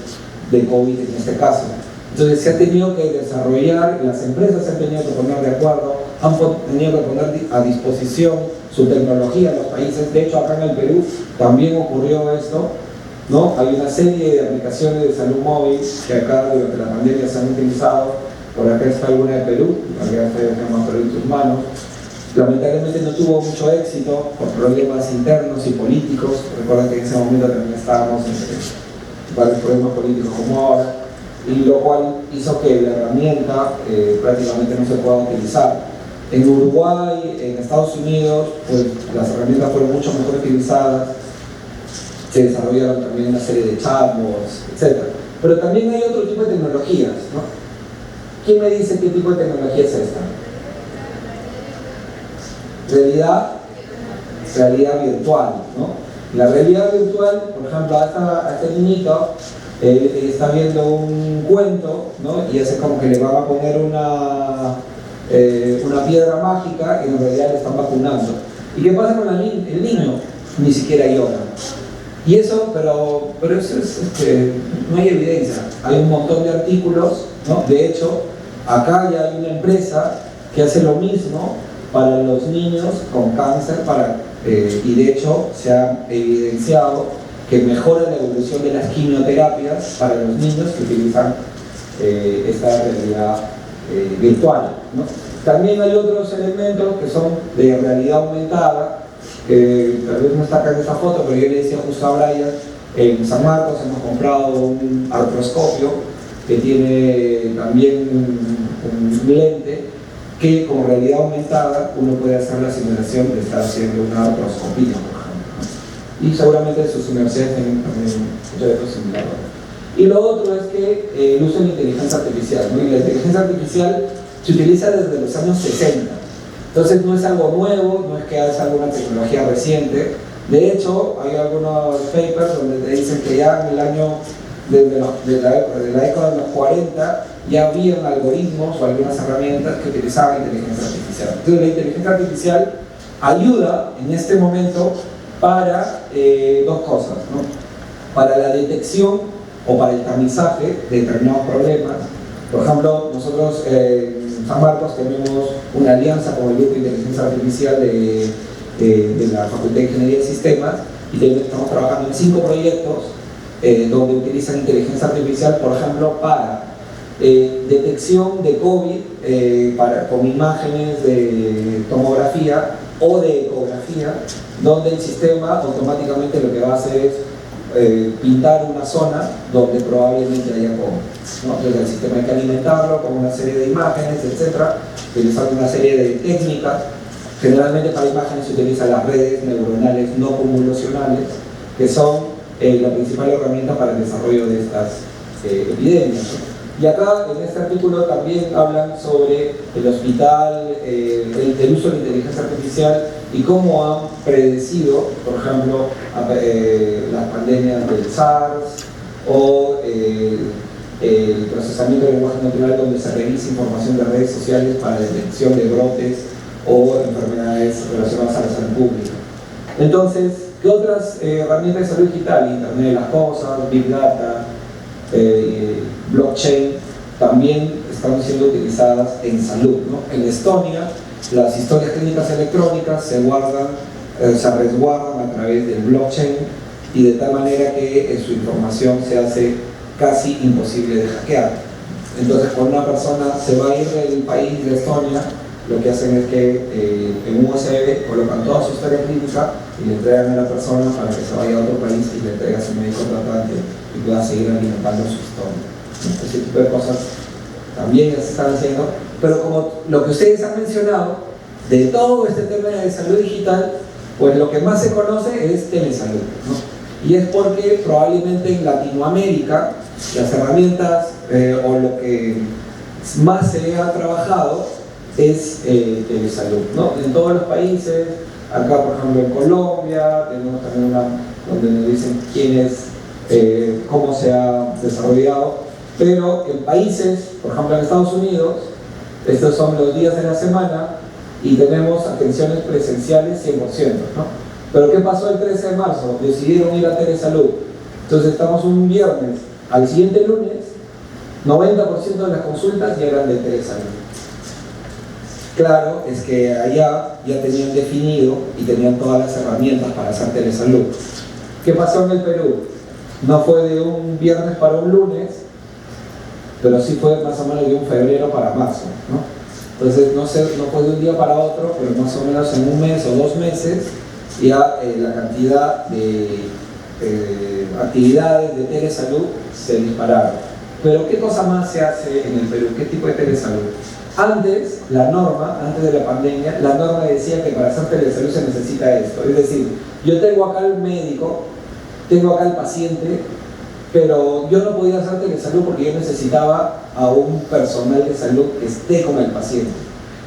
de COVID en este caso. Entonces se ha tenido que desarrollar, las empresas se han tenido que poner de acuerdo, han tenido que poner a disposición su tecnología en los países. De hecho, acá en el Perú también ocurrió esto, ¿no? Hay una serie de aplicaciones de salud móvil que acá durante la pandemia se han utilizado. Por acá está alguna de Perú, acá está Perú en tus manos. Lamentablemente no tuvo mucho éxito por problemas internos y políticos. Recuerden que en ese momento también estábamos entre varios problemas políticos como ahora, y lo cual hizo que la herramienta prácticamente no se pueda utilizar. En Uruguay, en Estados Unidos, pues las herramientas fueron mucho mejor utilizadas, se desarrollaron también una serie de chatbots, etc. Pero también hay otro tipo de tecnologías, ¿no? ¿Quién me dice qué tipo de tecnología es esta? Realidad virtual, ¿no? La realidad virtual, por ejemplo, a este niñito está viendo un cuento, ¿no? Y hace como que le van a poner una piedra mágica y en realidad le están vacunando. ¿Y qué pasa con el niño? Ni siquiera llora. Y eso, pero eso es, no hay evidencia. Hay un montón de artículos, ¿no? De hecho, acá ya hay una empresa que hace lo mismo para los niños con cáncer, y de hecho se ha evidenciado que mejora la evolución de las quimioterapias para los niños que utilizan esta realidad virtual, ¿no? También hay otros elementos que son de realidad aumentada, que tal vez no está acá en esta foto, pero yo le decía justo a Brian En San Marcos hemos comprado un artroscopio que tiene también un lente que con realidad aumentada uno puede hacer la simulación de estar haciendo una artroscopía, por ejemplo, ¿no? Y seguramente sus universidades tienen también proyectos similares. Y lo otro es que el uso de la inteligencia artificial, ¿no? Y la inteligencia artificial se utiliza desde los años 60. Entonces no es algo nuevo, no es que es alguna tecnología reciente. De hecho, hay algunos papers donde te dicen que ya en el año de la década de los 40 ya habían algoritmos o algunas herramientas que utilizaban inteligencia artificial. Entonces la inteligencia artificial ayuda en este momento para dos cosas, ¿no? Para la detección o para el tamizaje de determinados problemas. Por ejemplo, nosotros en San Marcos tenemos una alianza con el grupo de inteligencia artificial de la Facultad de Ingeniería de Sistemas y estamos trabajando en 5 proyectos donde utilizan inteligencia artificial, por ejemplo, para detección de COVID con imágenes de tomografía o de ecografía, donde el sistema automáticamente lo que va a hacer es pintar una zona donde probablemente haya COVID, ¿no? Entonces el sistema hay que alimentarlo con una serie de imágenes, etc., utilizando una serie de técnicas. Generalmente para imágenes se utilizan las redes neuronales no convolucionales, que son la principal herramienta para el desarrollo de estas epidemias, ¿no? Y acá en este artículo también hablan sobre el hospital, el uso de la inteligencia artificial y cómo han predecido, por ejemplo, las pandemias del SARS o el procesamiento del lenguaje natural, donde se revisa información de redes sociales para detección de brotes o enfermedades relacionadas a la salud pública. Entonces, ¿qué otras herramientas de salud digital? Internet de las cosas, Big Data, blockchain, también están siendo utilizadas en salud, ¿no? En Estonia, las historias clínicas electrónicas se resguardan a través del blockchain y de tal manera que su información se hace casi imposible de hackear. Entonces, cuando una persona se va a ir del país de Estonia, lo que hacen es que en un USB colocan toda su historia clínica y le entregan a la persona para que se vaya a otro país y le entregue a su médico tratante y pueda seguir alimentando su historia. Ese tipo de cosas también ya se están haciendo, pero como lo que ustedes han mencionado, de todo este tema de salud digital, pues lo que más se conoce es telesalud, ¿no? Y es porque probablemente en Latinoamérica las herramientas o lo que más se ha trabajado es telesalud, ¿no? En todos los países, acá por ejemplo en Colombia, tenemos también una donde nos dicen quién es, cómo se ha desarrollado, pero en países, por ejemplo en Estados Unidos, estos son los días de la semana y tenemos atenciones presenciales 100%, ¿no? Pero ¿qué pasó el 13 de marzo? Decidieron ir a telesalud. Entonces estamos un viernes, al siguiente lunes, 90% de las consultas ya eran de telesalud. Claro, es que allá ya tenían definido y tenían todas las herramientas para hacer telesalud. ¿Qué pasó en el Perú? No fue de un viernes para un lunes, pero sí fue más o menos de un febrero para marzo, ¿no? Entonces no fue de un día para otro, pero más o menos en un mes o 2 meses ya la cantidad de actividades de telesalud se dispararon. Pero ¿qué cosa más se hace en el Perú? ¿Qué tipo de telesalud? Antes, antes de la pandemia, la norma decía que para hacer telesalud se necesita esto. Es decir, yo tengo acá al médico, tengo acá al paciente, pero yo no podía hacer telesalud porque yo necesitaba a un personal de salud que esté con el paciente.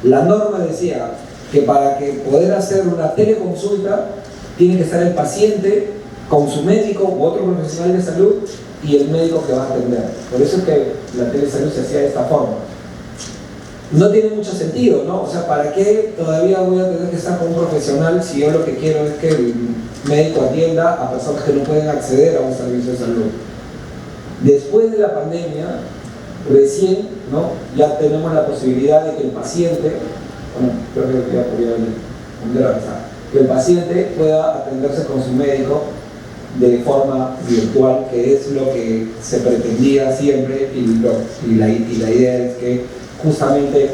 La norma decía que para que poder hacer una teleconsulta tiene que estar el paciente con su médico u otro profesional de salud y el médico que va a atender. Por eso es que la telesalud se hacía de esta forma. No tiene mucho sentido, ¿no? O sea, ¿para qué todavía voy a tener que estar con un profesional si yo lo que quiero es que el médico atienda a personas que no pueden acceder a un servicio de salud? Después de la pandemia, recién, ¿no? Ya tenemos la posibilidad de que el paciente, bueno, creo que ya podría avanzar, que el paciente pueda atenderse con su médico de forma virtual, que es lo que se pretendía siempre y la idea es que justamente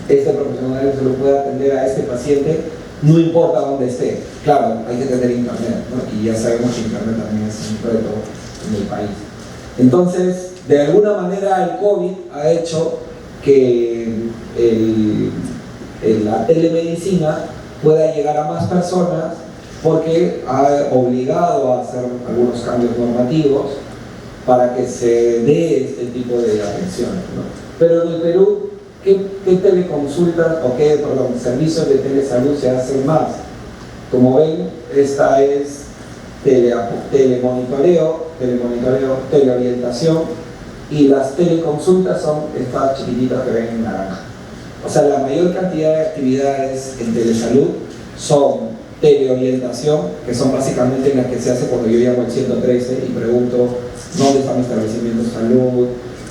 este profesional se lo pueda atender a este paciente no importa dónde esté. Claro, hay que tener internet, ¿no? Y ya sabemos que internet también es un reto en el país. Entonces, de alguna manera el COVID ha hecho que la telemedicina pueda llegar a más personas porque ha obligado a hacer algunos cambios normativos para que se dé este tipo de atenciones, ¿no? Pero en el Perú, ¿qué teleconsultas o qué servicios de telesalud se hacen más? Como ven, esta es telemonitoreo, teleorientación, y las teleconsultas son estas chiquititas que ven en naranja. O sea, la mayor cantidad de actividades en telesalud son teleorientación, que son básicamente las que se hace cuando yo llamo al 113 y pregunto dónde está mi establecimiento de salud,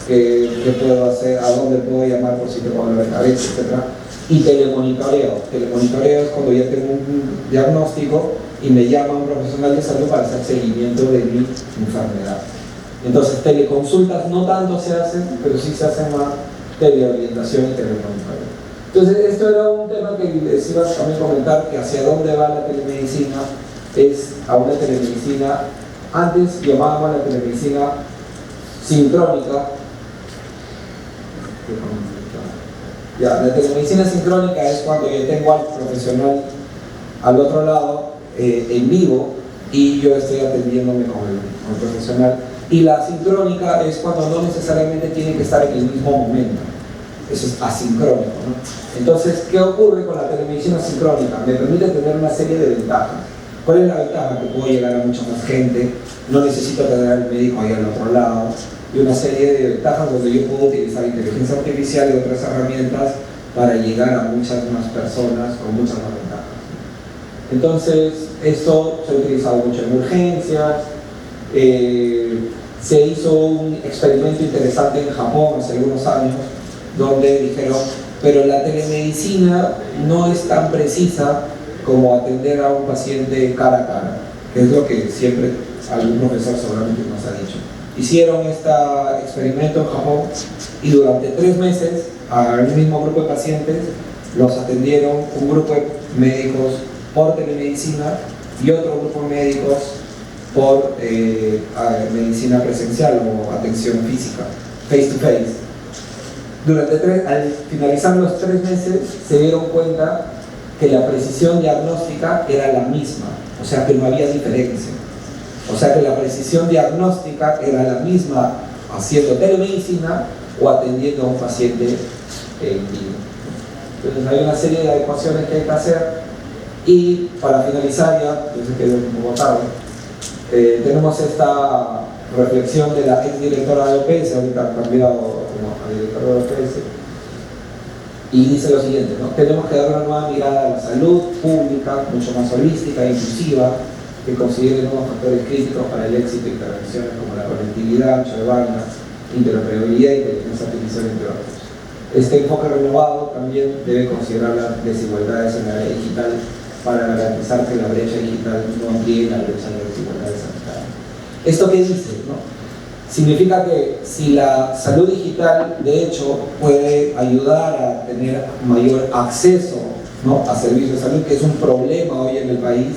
qué puedo hacer, a dónde puedo llamar por si tengo dolor de cabeza, etc. Y telemonitoreo. Telemonitoreo es cuando ya tengo un diagnóstico y me llama un profesional de salud para hacer seguimiento de mi enfermedad. Entonces, teleconsultas no tanto se hacen, pero sí se hacen más teleorientación y telemonitoreo. Entonces, esto era un tema que les iba a también comentar, que hacia dónde va la telemedicina, es a una telemedicina, antes llamábamos la telemedicina sincrónica. Ya, la telemedicina sincrónica es cuando yo tengo al profesional al otro lado en vivo y yo estoy atendiéndome con el profesional. Y la sincrónica es cuando no necesariamente tiene que estar en el mismo momento. Eso es asincrónico, ¿no? Entonces, ¿qué ocurre con la telemedicina sincrónica? Me permite tener una serie de ventajas. ¿Cuál es la ventaja? Que puedo llegar a mucha más gente, no necesito tener al médico ahí al otro lado, y una serie de ventajas donde yo puedo utilizar inteligencia artificial y otras herramientas para llegar a muchas más personas con muchas más ventajas. Entonces, esto se ha utilizado mucho en urgencias. Se hizo un experimento interesante en Japón hace algunos años, donde dijeron, pero la telemedicina no es tan precisa como atender a un paciente cara a cara, que es lo que siempre algún profesor seguramente nos ha dicho. Hicieron este experimento en Japón y durante 3 meses al mismo grupo de pacientes los atendieron un grupo de médicos por telemedicina y otro grupo de médicos por medicina presencial o atención física, face to face. Al finalizar los 3 meses se dieron cuenta que la precisión diagnóstica era la misma, o sea que no había diferencia. O sea que la precisión diagnóstica era la misma haciendo telemedicina o atendiendo a un paciente en vivo. Entonces hay una serie de adecuaciones que hay que hacer y para finalizar ya, yo sé que es un poco tarde, tenemos esta reflexión de la ex directora de OPS, ahorita ha cambiado como a directora de OPS, y dice lo siguiente, ¿no? Tenemos que dar una nueva mirada a la salud pública, mucho más holística e inclusiva, que considere nuevos factores críticos para el éxito de intervenciones como la conectividad, ancho de banda, interoperabilidad y inteligencia artificial, entre otros. Este enfoque renovado también debe considerar las desigualdades en la área digital para garantizar que la brecha digital no amplíe la brecha de desigualdades sanitarias. ¿Esto qué dice, no? Significa que si la salud digital, de hecho, puede ayudar a tener mayor acceso, ¿no?, a servicios de salud, que es un problema hoy en el país,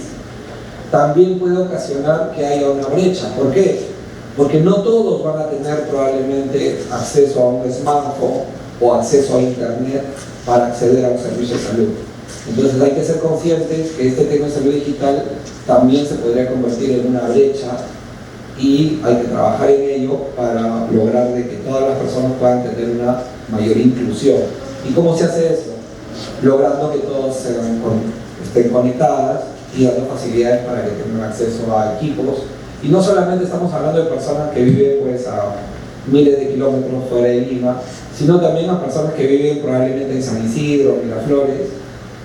también puede ocasionar que haya una brecha. ¿Por qué? Porque no todos van a tener probablemente acceso a un smartphone o acceso a internet para acceder a un servicio de salud. Entonces hay que ser conscientes que este tema de salud digital también se podría convertir en una brecha y hay que trabajar en ello para lograr de que todas las personas puedan tener una mayor inclusión. ¿Y cómo se hace eso? Logrando que todos estén conectadas y dando facilidades para que tengan acceso a equipos. Y no solamente estamos hablando de personas que viven pues a miles de kilómetros fuera de Lima, sino también a personas que viven probablemente en San Isidro, Miraflores,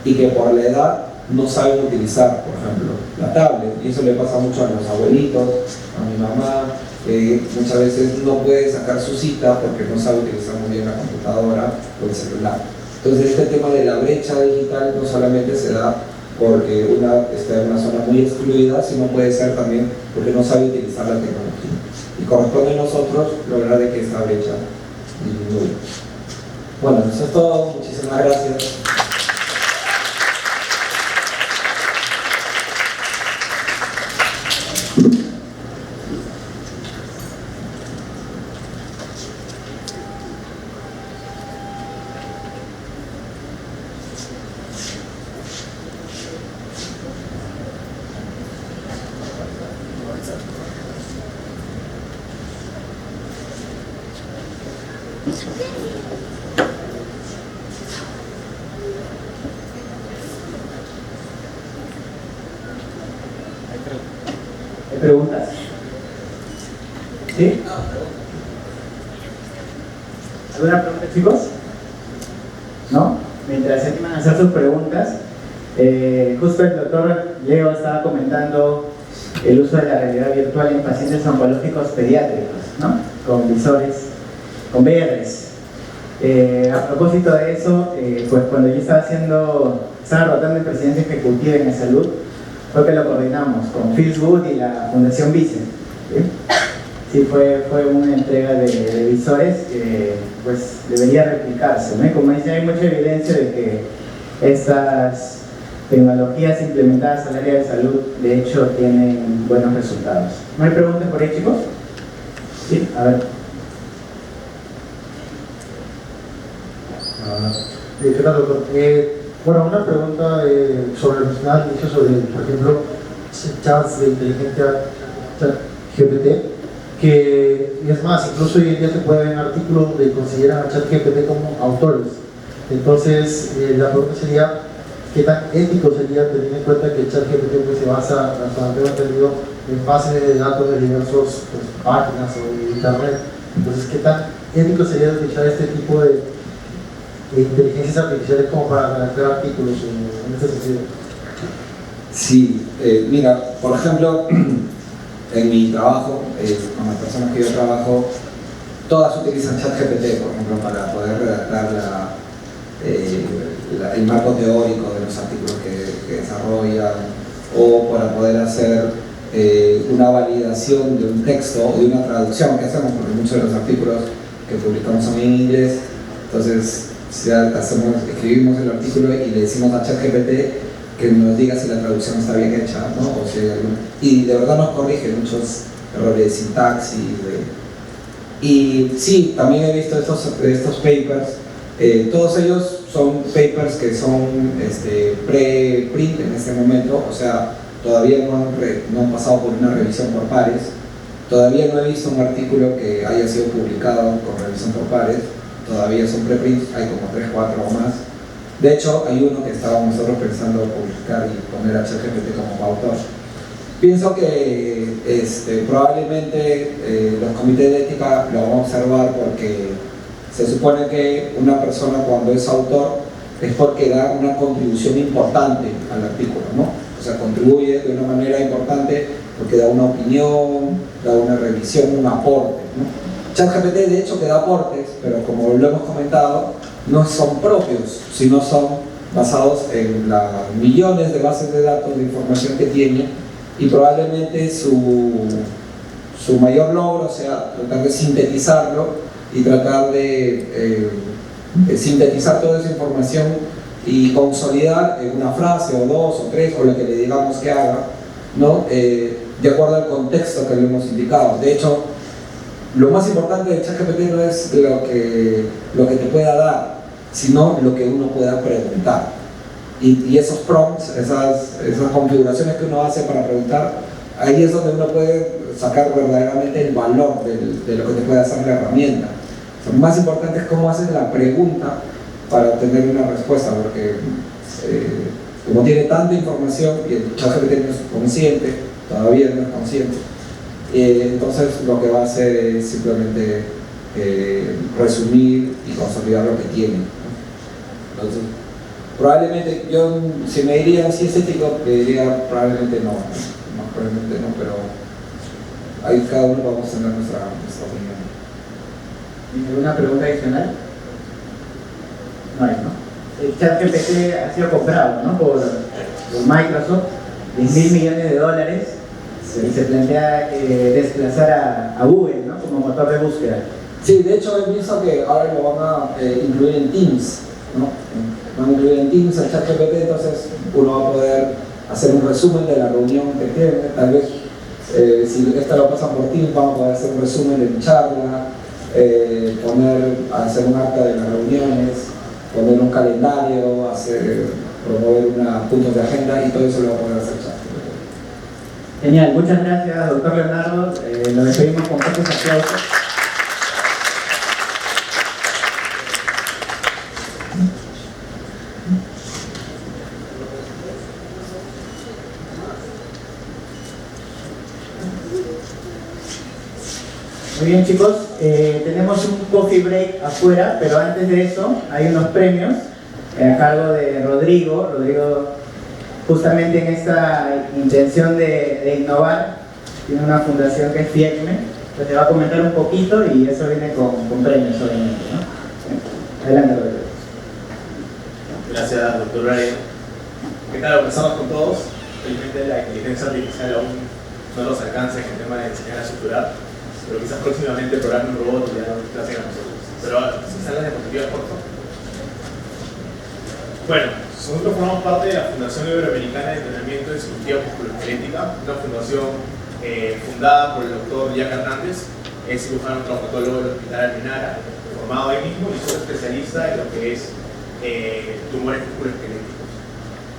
y que por la edad no saben utilizar, por ejemplo, la tablet. Y eso le pasa mucho a los abuelitos, a mi mamá, que muchas veces no puede sacar su cita porque no sabe utilizar muy bien la computadora o el celular. Entonces este tema de la brecha digital no solamente se da porque una está en una zona muy excluida, sino puede ser también porque no sabe utilizar la tecnología. Y corresponde a nosotros lograr de que esta brecha disminuya. Bueno, eso es todo. Muchísimas gracias.
preguntas? ¿Sí? ¿Alguna pregunta, chicos? ¿No? Mientras se animan a hacer sus preguntas, justo el doctor Leo estaba comentando el uso de la realidad virtual en pacientes oncológicos pediátricos, ¿no? Con visores, con VRs. A propósito de eso, pues cuando yo estaba rotando en presidencia ejecutiva en la salud, fue que lo coordinamos con Fields-Wood y la Fundación Vicen. Sí, fue una entrega de visores que pues debería replicarse, ¿no? Y como dice, hay mucha evidencia de que estas tecnologías implementadas al área de salud de hecho tienen buenos resultados. ¿No hay preguntas por ahí, chicos? Sí, a ver.
¿Qué tal, doctor? Bueno, una pregunta sobre el final, sobre, por ejemplo, chats de inteligencia GPT, que es más, incluso hoy en día se puede ver en artículos de consideran a ChatGPT como autores. Entonces, la pregunta sería, ¿qué tan ético sería tener en cuenta que ChatGPT pues, se basa, hasta donde tengo entendido, en bases de datos de diversas pues, páginas o de internet? Entonces, ¿qué tan ético sería utilizar este tipo de inteligencias artificiales como para redactar artículos en este sentido?
Sí, mira, por ejemplo, en mi trabajo, con las personas que yo trabajo, todas utilizan ChatGPT, por ejemplo, para poder redactar el marco teórico de los artículos que desarrollan, o para poder hacer una validación de un texto o de una traducción que hacemos, porque muchos de los artículos que publicamos son en inglés. Entonces escribimos el artículo y le decimos a ChatGPT que nos diga si la traducción está bien hecha, ¿no? O si hay alguna, y de verdad nos corrige muchos errores de sintaxis. Y sí, también he visto estos papers. Todos ellos son papers que son pre-print en este momento, o sea, todavía no han pasado por una revisión por pares. Todavía no he visto un artículo que haya sido publicado con revisión por pares. Todavía son preprints, hay como 3, 4 o más. De hecho, hay uno que estábamos nosotros pensando publicar y poner a ChatGPT como autor. Pienso que probablemente los comités de ética lo van a observar porque se supone que una persona cuando es autor es porque da una contribución importante al artículo, ¿no? O sea, contribuye de una manera importante porque da una opinión, da una revisión, un aporte, ¿no? ChatGPT de hecho que da aportes, pero como lo hemos comentado, no son propios, sino son basados en las millones de bases de datos de información que tiene, y probablemente su mayor logro sea tratar de sintetizarlo y tratar de sintetizar toda esa información y consolidar en una frase o 2 o 3 o lo que le digamos que haga, ¿no? De acuerdo al contexto que le hemos indicado. De hecho, lo más importante de ChatGPT no es lo que te pueda dar, sino lo que uno pueda preguntar. Y esos prompts, esas configuraciones que uno hace para preguntar, ahí es donde uno puede sacar verdaderamente el valor de lo que te puede hacer la herramienta. Lo más importante es cómo haces la pregunta para obtener una respuesta, porque como tiene tanta información y el ChatGPT no es consciente, todavía no es consciente, entonces lo que va a hacer es simplemente resumir y consolidar lo que tiene, ¿no? Entonces, probablemente, yo si me dirían si es ético, te diría probablemente no, probablemente no, pero ahí cada uno vamos a tener nuestra opinión.
¿Alguna pregunta adicional? No hay, ¿no? El ChatGPT ha sido comprado, ¿no? por Microsoft, $10.000 millones, y se plantea desplazar a Google, ¿no? Como motor de búsqueda.
Sí, de hecho he visto que ahora lo van a incluir en Teams, ¿no? Van a incluir en Teams el ChatGPT, entonces uno va a poder hacer un resumen de la reunión que tiene. Tal vez si esta lo pasan por Teams, vamos a poder hacer un resumen de mi charla, hacer un acta de las reuniones, poner un calendario, promover puntos de agenda, y todo eso lo va a poder hacer ChatGPT.
Genial, muchas gracias, doctor Leonardo. Nos despedimos con fuertes aplausos. Bien chicos, tenemos un coffee break afuera, pero antes de eso hay unos premios a cargo de Rodrigo. Rodrigo, justamente en esta intención de innovar, tiene una fundación que es FIECME, que te va a comentar un poquito y eso viene con premios obviamente, ¿no? Adelante Rodrigo.
Gracias, doctor Brian. ¿Qué tal? Empezamos con todos. Felizmente la inteligencia artificial aún no nos alcanza en el tema de enseñar a estructurar, pero quizás próximamente programe un robot y ya nos clasen a nosotros. Pero si están las diapositivas, por favor. Bueno, nosotros formamos parte de la Fundación Iberoamericana de Entrenamiento de Cirugía Musculoesquelética, una fundación fundada por el doctor Jack Hernández, es cirujano traumatólogo del Hospital Almenara, formado ahí mismo y es especialista en lo que es tumores musculoesqueléticos.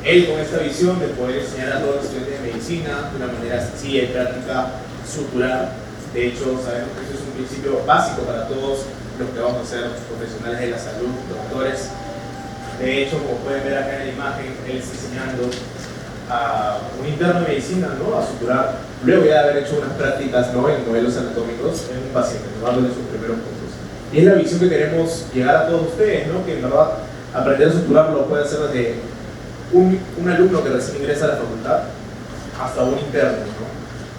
Él con esta visión de poder enseñar a todos los estudiantes de medicina de una manera sencilla y práctica suturar. De hecho, sabemos que esto es un principio básico para todos los que vamos a ser profesionales de la salud, doctores. De hecho, como pueden ver acá en la imagen, él está enseñando a un interno de medicina, ¿no?, a suturar, luego ya de haber hecho unas prácticas, ¿no?, en modelos anatómicos en un paciente, dándole sus primeros puntos. Y es la visión que queremos llegar a todos ustedes, ¿no?, que en verdad aprender a suturar lo puede hacer desde un alumno que recién ingresa a la facultad hasta un interno, ¿no?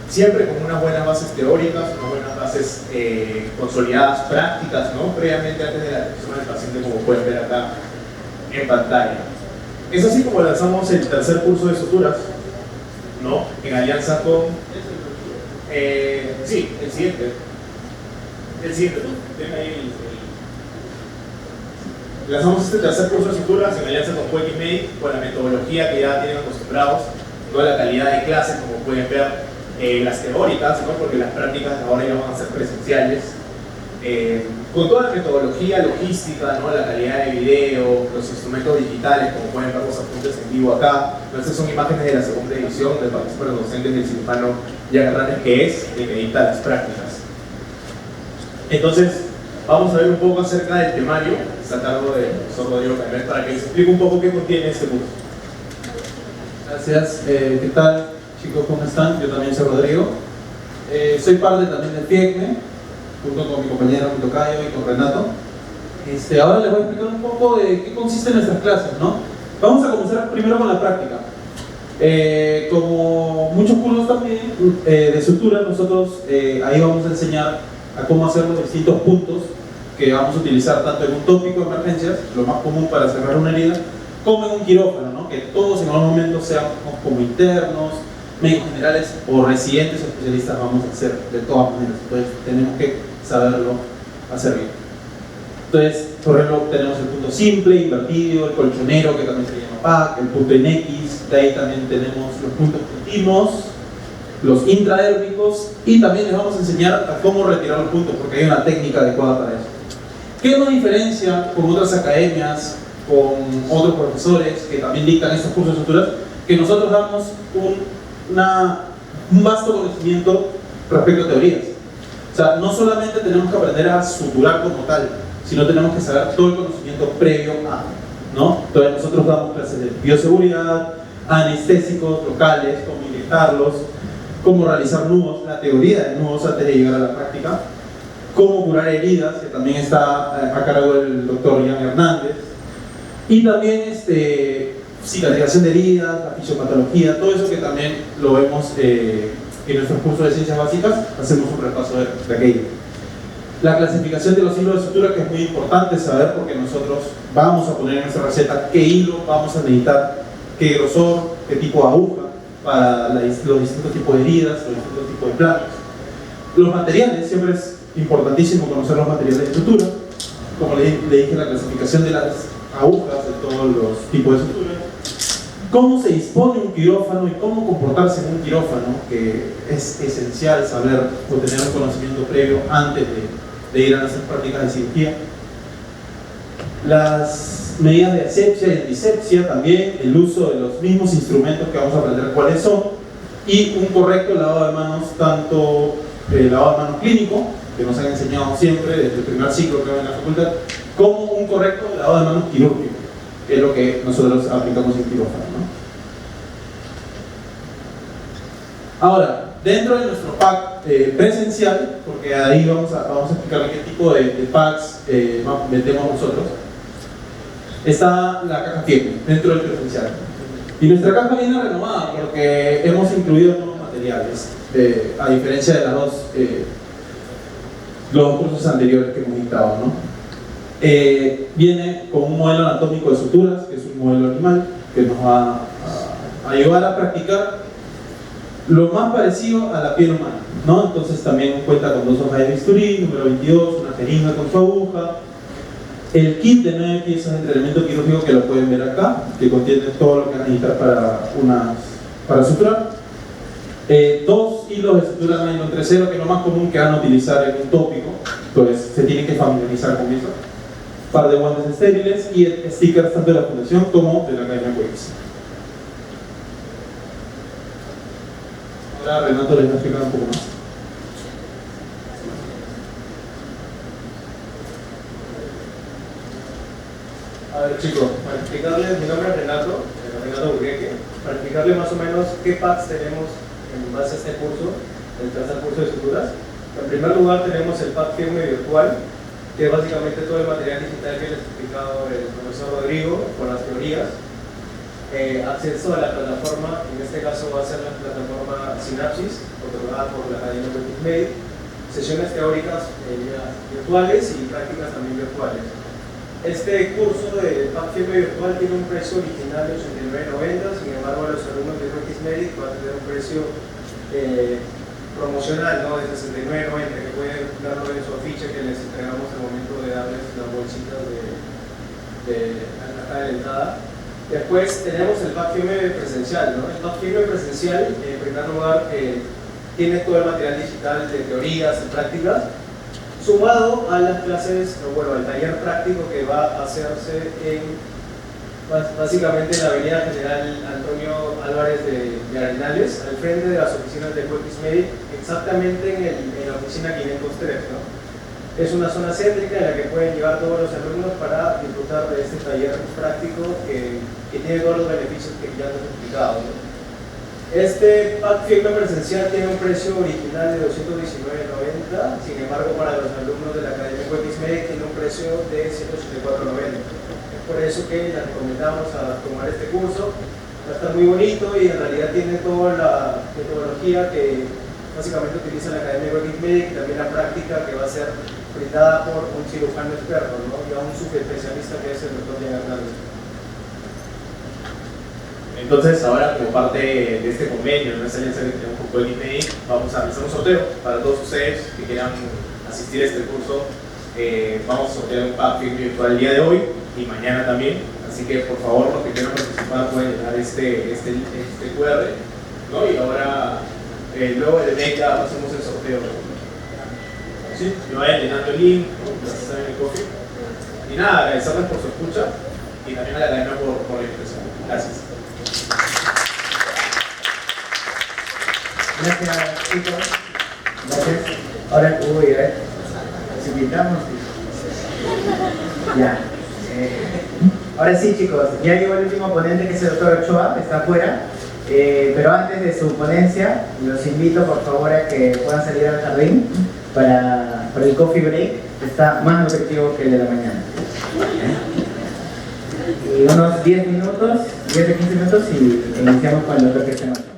Siempre con unas buenas bases teóricas, unas buenas bases consolidadas prácticas, ¿no?, previamente antes de la atención del paciente, como pueden ver acá en pantalla. Es así como lanzamos el tercer curso de suturas, ¿no?, en alianza con sí, el siguiente, tenga ahí lanzamos este tercer curso de suturas en alianza con Quake con la metodología que ya tienen acostumbrados, toda la calidad de clases, como pueden ver, las teóricas, ¿no?, porque las prácticas ahora ya van a ser presenciales, con toda la metodología logística, ¿no?, la calidad de video, los instrumentos digitales, como pueden ver los apuntes en vivo acá. Estas son imágenes de la segunda edición donde participan los docentes del cirujano Jack Hernández, que es el que dicta las prácticas. Entonces, vamos a ver un poco acerca del temario, está a cargo del profesor Rodrigo Caimel, para que les explique un poco qué contiene este curso.
Gracias. ¿Qué tal, chicos? ¿Cómo están? Yo también soy Rodrigo. Soy parte también del FIECME, junto con mi compañero, mi tocayo y con Renato. Ahora les voy a explicar un poco de qué consisten nuestras clases, ¿no? Vamos a comenzar primero con la práctica. Como muchos cursos también de sutura, nosotros ahí vamos a enseñar a cómo hacer los distintos puntos que vamos a utilizar tanto en un tópico de emergencias, lo más común para cerrar una herida, como en un quirófano, ¿no?, que todos en algún momento seamos como internos, médicos generales o residentes o especialistas vamos a hacer de todas maneras. Entonces tenemos que saberlo hacer bien. Entonces, por ejemplo, tenemos el punto simple, invertido, el colchonero, que también se llama PAC, el punto en X, de ahí también tenemos los puntos continuos, los intradérmicos, y también les vamos a enseñar a cómo retirar los puntos, porque hay una técnica adecuada para eso. ¿Qué nos diferencia con otras academias, con otros profesores que también dictan estos cursos de suturas? Que nosotros damos un vasto conocimiento respecto a teorías. O sea, no solamente tenemos que aprender a suturar como tal, sino tenemos que saber todo el conocimiento previo a, ¿no? Entonces nosotros damos clases de bioseguridad, anestésicos locales, cómo inyectarlos, cómo realizar nudos, la teoría de nudos antes de llegar a la práctica, cómo curar heridas, que también está a cargo del doctor Jack Hernández, y también cicatrización de heridas, la fisiopatología, todo eso que también lo vemos en nuestros cursos de ciencias básicas, hacemos un repaso de aquello. La clasificación de los hilos de sutura, que es muy importante saber, porque nosotros vamos a poner en nuestra receta qué hilo vamos a necesitar, qué grosor, qué tipo de aguja, para los distintos tipos de heridas, los distintos tipos de planos. Los materiales, siempre es importantísimo conocer los materiales de sutura. Como le dije, la clasificación de las agujas, de todos los tipos de sutura. Cómo se dispone un quirófano y cómo comportarse en un quirófano, que es esencial saber o tener un conocimiento previo antes de ir a hacer prácticas de cirugía. Las medidas de asepsia y antisepsia también, el uso de los mismos instrumentos que vamos a aprender cuáles son, y un correcto lavado de manos, tanto el lavado de manos clínico, que nos han enseñado siempre desde el primer ciclo que va en la facultad, como un correcto lavado de manos quirúrgico, que es lo que nosotros aplicamos en quirófano, ¿no? Ahora, dentro de nuestro pack presencial, porque ahí vamos a explicar qué tipo de packs vendemos nosotros. Está la caja firme dentro del presencial. Y nuestra caja viene renovada porque hemos incluido nuevos materiales, a diferencia de los dos cursos anteriores que hemos dictado, ¿no? Viene con un modelo anatómico de suturas, que es un modelo animal, que nos va a ayudar a practicar lo más parecido a la piel humana, ¿no? Entonces también cuenta con 2 hojas de bisturí, número 22, una jeringa con su aguja, el kit de 9 piezas de entrenamiento quirúrgico que lo pueden ver acá, que contiene todo lo que necesitan para suturar, 2 hilos de sutura nylon 3.0, que es lo más común que van a utilizar en un tópico, entonces se tienen que familiarizar con eso, par de guantes estériles y stickers tanto de la fundación como de la Academia Wix. Ahora Renato les va a explicar un poco más.
A ver chicos, para explicarles, mi nombre es Renato Burgueque, para explicarles más o menos qué packs tenemos en base a este curso, el tercer curso de suturas. En primer lugar tenemos el pack firme virtual, que es básicamente todo el material digital que les ha explicado el profesor Rodrigo con las teorías. Acceso a la plataforma, en este caso va a ser la plataforma Synapsis, otorgada por la Academia Wix, sesiones teóricas virtuales y prácticas también virtuales. Este curso de pack firme virtual tiene un precio original de $89.90, sin embargo a los alumnos de Wix va a tener un precio promocional, ¿no? De $69.90, que pueden darlo en su afiche que les entregamos al momento de darles las bolsitas de la caja de entrada. Después tenemos el pack firme presencial, ¿no? El pack firme presencial, en primer lugar, tiene todo el material digital de teorías y prácticas, sumado a las clases, bueno, al taller práctico que va a hacerse básicamente en la avenida General Antonio Álvarez de Arenales, al frente de las oficinas de Wix, exactamente en la oficina 503, ¿no? Es una zona céntrica en la que pueden llegar todos los alumnos para disfrutar de este taller práctico que tiene todos los beneficios que ya les he explicado, ¿no? Este pack firme presencial tiene un precio original de $219.90, sin embargo para los alumnos de la Academia Wix tiene un precio de $184.90. Es por eso que les recomendamos a tomar este curso. Va a estar muy bonito y en realidad tiene toda la metodología que básicamente utiliza la Academia Wix y también la práctica que va a ser brindada por un cirujano experto, ¿no? Y a un subespecialista que es el doctor Diego Hernández. Entonces, ahora como parte de este convenio, de esta alianza que tenemos con Wix, vamos a realizar un sorteo para todos ustedes que quieran asistir a este curso. Vamos a sortear un pack virtual el día de hoy y mañana también, así que por favor los que quieran participar pueden llenar este QR, ¿no? Y ahora luego de meta hacemos el sorteo, ¿sí? Que vayan llenando el link, gracias a el coffee. Y nada, agradecerles por su escucha y también a la Academia por la invitación. Gracias.
Gracias chicos. Gracias. Ahora los invitamos. Ya. Ahora sí chicos, ya llegó el último ponente que es el doctor Ochoa, está afuera. Pero antes de su ponencia, los invito por favor a que puedan salir al jardín para el coffee break, que está más nutritivo que el de la mañana. Y unos 10 minutos, 10 o 15 minutos y iniciamos con el doctor Cristian.